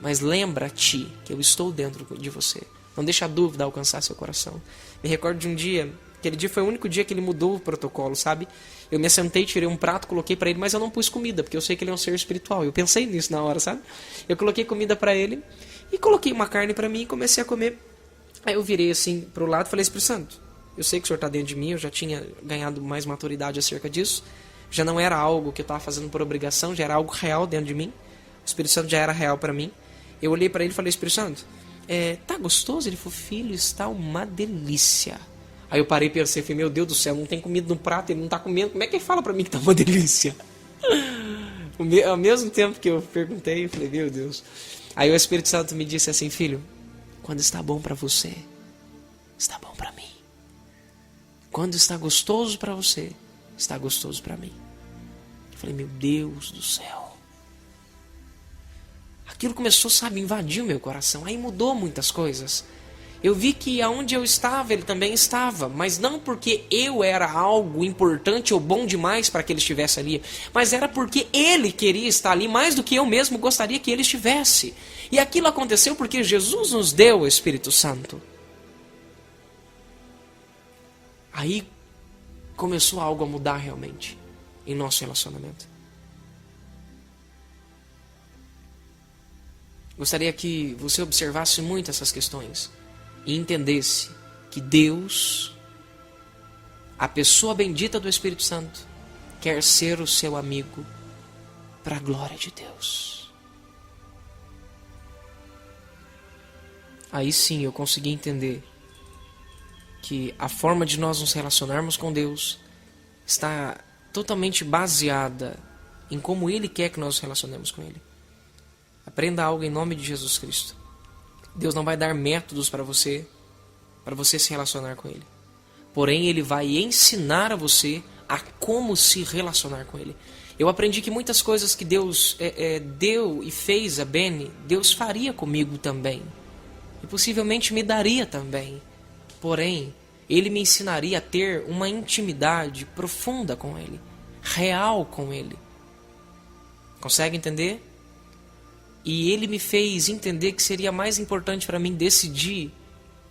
Mas lembra-te que eu estou dentro de você. Não deixa a dúvida alcançar seu coração. Me recordo de um dia, aquele dia foi o único dia que ele mudou o protocolo, sabe? Eu me assentei, tirei um prato, coloquei para ele, mas eu não pus comida, porque eu sei que ele é um ser espiritual. Eu pensei nisso na hora, sabe? Eu coloquei comida para ele E coloquei uma carne para mim e comecei a comer. Aí eu virei assim pro lado e falei: Espírito Santo, eu sei que o Senhor está dentro de mim, eu já tinha ganhado mais maturidade acerca disso. Já não era algo que eu estava fazendo por obrigação, já era algo real dentro de mim. O Espírito Santo já era real para mim. Eu olhei para ele e falei: Espírito Santo, tá gostoso? Ele falou: filho, está uma delícia. Aí eu parei e pensei, falei: meu Deus do céu, não tem comida no prato, ele não está comendo, como é que ele fala para mim que está uma delícia? Ao mesmo tempo que eu perguntei, eu falei: meu Deus. Aí o Espírito Santo me disse assim: filho, quando está bom para você, está bom para mim. Quando está gostoso para você, está gostoso para mim. Eu falei: meu Deus do céu. Aquilo começou, sabe, invadir o meu coração. Aí mudou muitas coisas. Eu vi que aonde eu estava, ele também estava. Mas não porque eu era algo importante ou bom demais para que ele estivesse ali. Mas era porque ele queria estar ali mais do que eu mesmo gostaria que ele estivesse. E aquilo aconteceu porque Jesus nos deu o Espírito Santo. Aí começou algo a mudar realmente em nosso relacionamento. Gostaria que você observasse muito essas questões e entendesse que Deus, a pessoa bendita do Espírito Santo, quer ser o seu amigo para a glória de Deus. Aí sim eu consegui entender que a forma de nós nos relacionarmos com Deus está totalmente baseada em como Ele quer que nós nos relacionemos com Ele. Aprenda algo em nome de Jesus Cristo. Deus não vai dar métodos para você se relacionar com Ele. Porém, Ele vai ensinar a você a como se relacionar com Ele. Eu aprendi que muitas coisas que Deus deu e fez a Benny, Deus faria comigo também. E possivelmente me daria também. Porém, Ele me ensinaria a ter uma intimidade profunda com Ele. Real com Ele. Consegue entender? E Ele me fez entender que seria mais importante para mim decidir.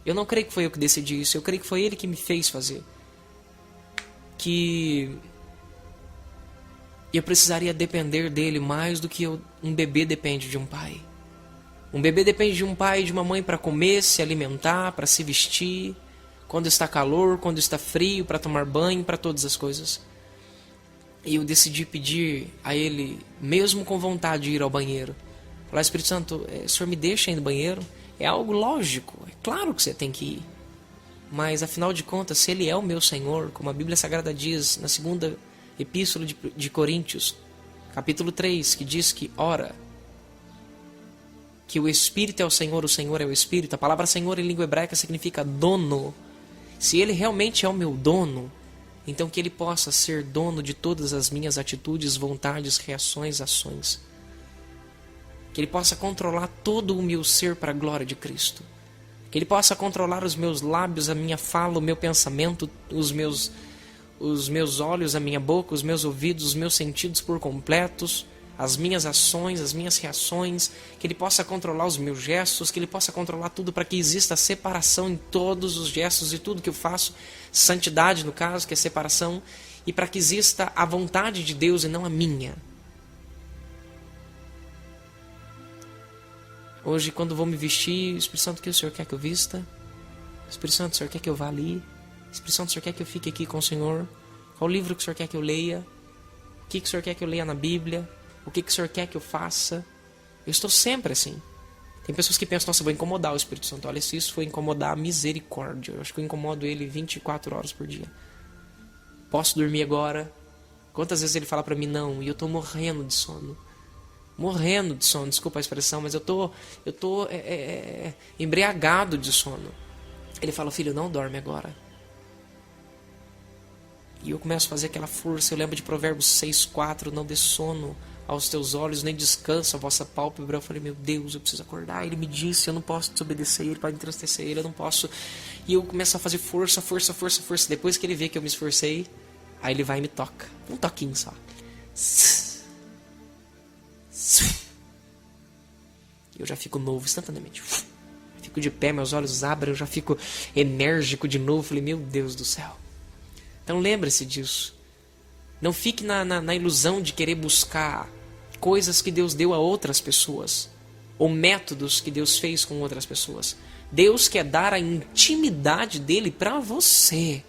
Eu não creio que foi eu que decidi isso. Eu creio que foi Ele que me fez fazer. Que eu precisaria depender dEle mais do que um bebê depende de um pai. Um bebê depende de um pai e de uma mãe para comer, se alimentar, para se vestir. Quando está calor, quando está frio, para tomar banho, para todas as coisas. E eu decidi pedir a Ele, mesmo com vontade de ir ao banheiro. Falar: Espírito Santo, o Senhor me deixa ir no banheiro? É algo lógico, é claro que você tem que ir. Mas afinal de contas, se Ele é o meu Senhor, como a Bíblia Sagrada diz na segunda epístola de Coríntios, capítulo 3, que diz que, ora, que o Espírito é o Senhor é o Espírito. A palavra Senhor em língua hebraica significa dono. Se Ele realmente é o meu dono, então que Ele possa ser dono de todas as minhas atitudes, vontades, reações, ações. Que Ele possa controlar todo o meu ser para a glória de Cristo. Que Ele possa controlar os meus lábios, a minha fala, o meu pensamento, os meus olhos, a minha boca, os meus ouvidos, os meus sentidos por completos, as minhas ações, as minhas reações. Que Ele possa controlar os meus gestos, que Ele possa controlar tudo para que exista separação em todos os gestos e tudo que eu faço. Santidade, no caso, que é separação. E para que exista a vontade de Deus e não a minha. Hoje, quando vou me vestir, Espírito Santo, o que o Senhor quer que eu vista? Espírito Santo, o Senhor quer que eu vá ali? Espírito Santo, o Senhor quer que eu fique aqui com o Senhor? Qual livro que o Senhor quer que eu leia? O que o Senhor quer que eu leia na Bíblia? O que o Senhor quer que eu faça? Eu estou sempre assim. Tem pessoas que pensam: nossa, eu vou incomodar o Espírito Santo. Olha, se isso for incomodar, misericórdia. Eu acho que eu incomodo Ele 24 horas por dia. Posso dormir agora? Quantas vezes Ele fala para mim não? E eu estou morrendo de sono. Morrendo de sono, desculpa a expressão, mas eu tô embriagado de sono. Ele fala: filho, não dorme agora. E eu começo a fazer aquela força. Eu lembro de Provérbios 6,4: não dê sono aos teus olhos, nem descanso a vossa pálpebra. Eu falei: meu Deus, eu preciso acordar. Ele me disse: eu não posso desobedecer Ele, para entristecer Ele, eu não posso. E eu começo a fazer força. Depois que Ele vê que eu me esforcei, aí Ele vai e me toca. Um toquinho só. Eu já fico novo instantaneamente. Fico de pé, meus olhos abrem, eu já fico enérgico de novo. Falei: meu Deus do céu. Então lembre-se disso. Não fique na ilusão de querer buscar coisas que Deus deu a outras pessoas. ou métodos que Deus fez com outras pessoas. Deus quer dar a intimidade dele para você,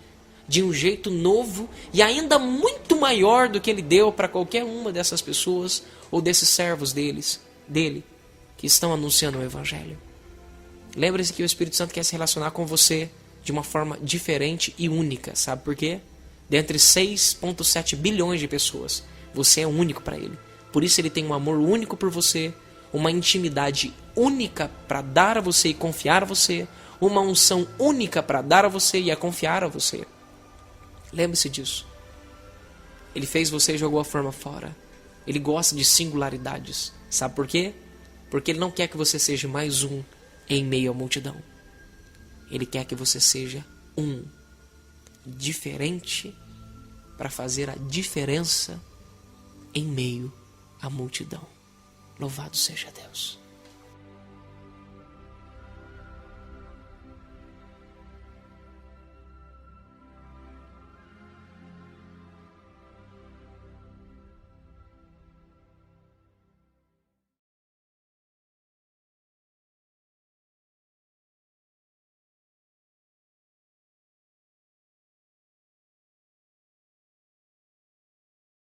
de um jeito novo e ainda muito maior do que ele deu para qualquer uma dessas pessoas ou desses servos dele, que estão anunciando o Evangelho. Lembre-se que o Espírito Santo quer se relacionar com você de uma forma diferente e única. Sabe por quê? Dentre 6,7 bilhões de pessoas, você é único para ele. Por isso ele tem um amor único por você, uma intimidade única para dar a você e confiar a você, uma unção única para dar a você e a confiar a você. Lembre-se disso. Ele fez você e jogou a forma fora. Ele gosta de singularidades. Sabe por quê? Porque ele não quer que você seja mais um em meio à multidão. Ele quer que você seja um diferente para fazer a diferença em meio à multidão. Louvado seja Deus.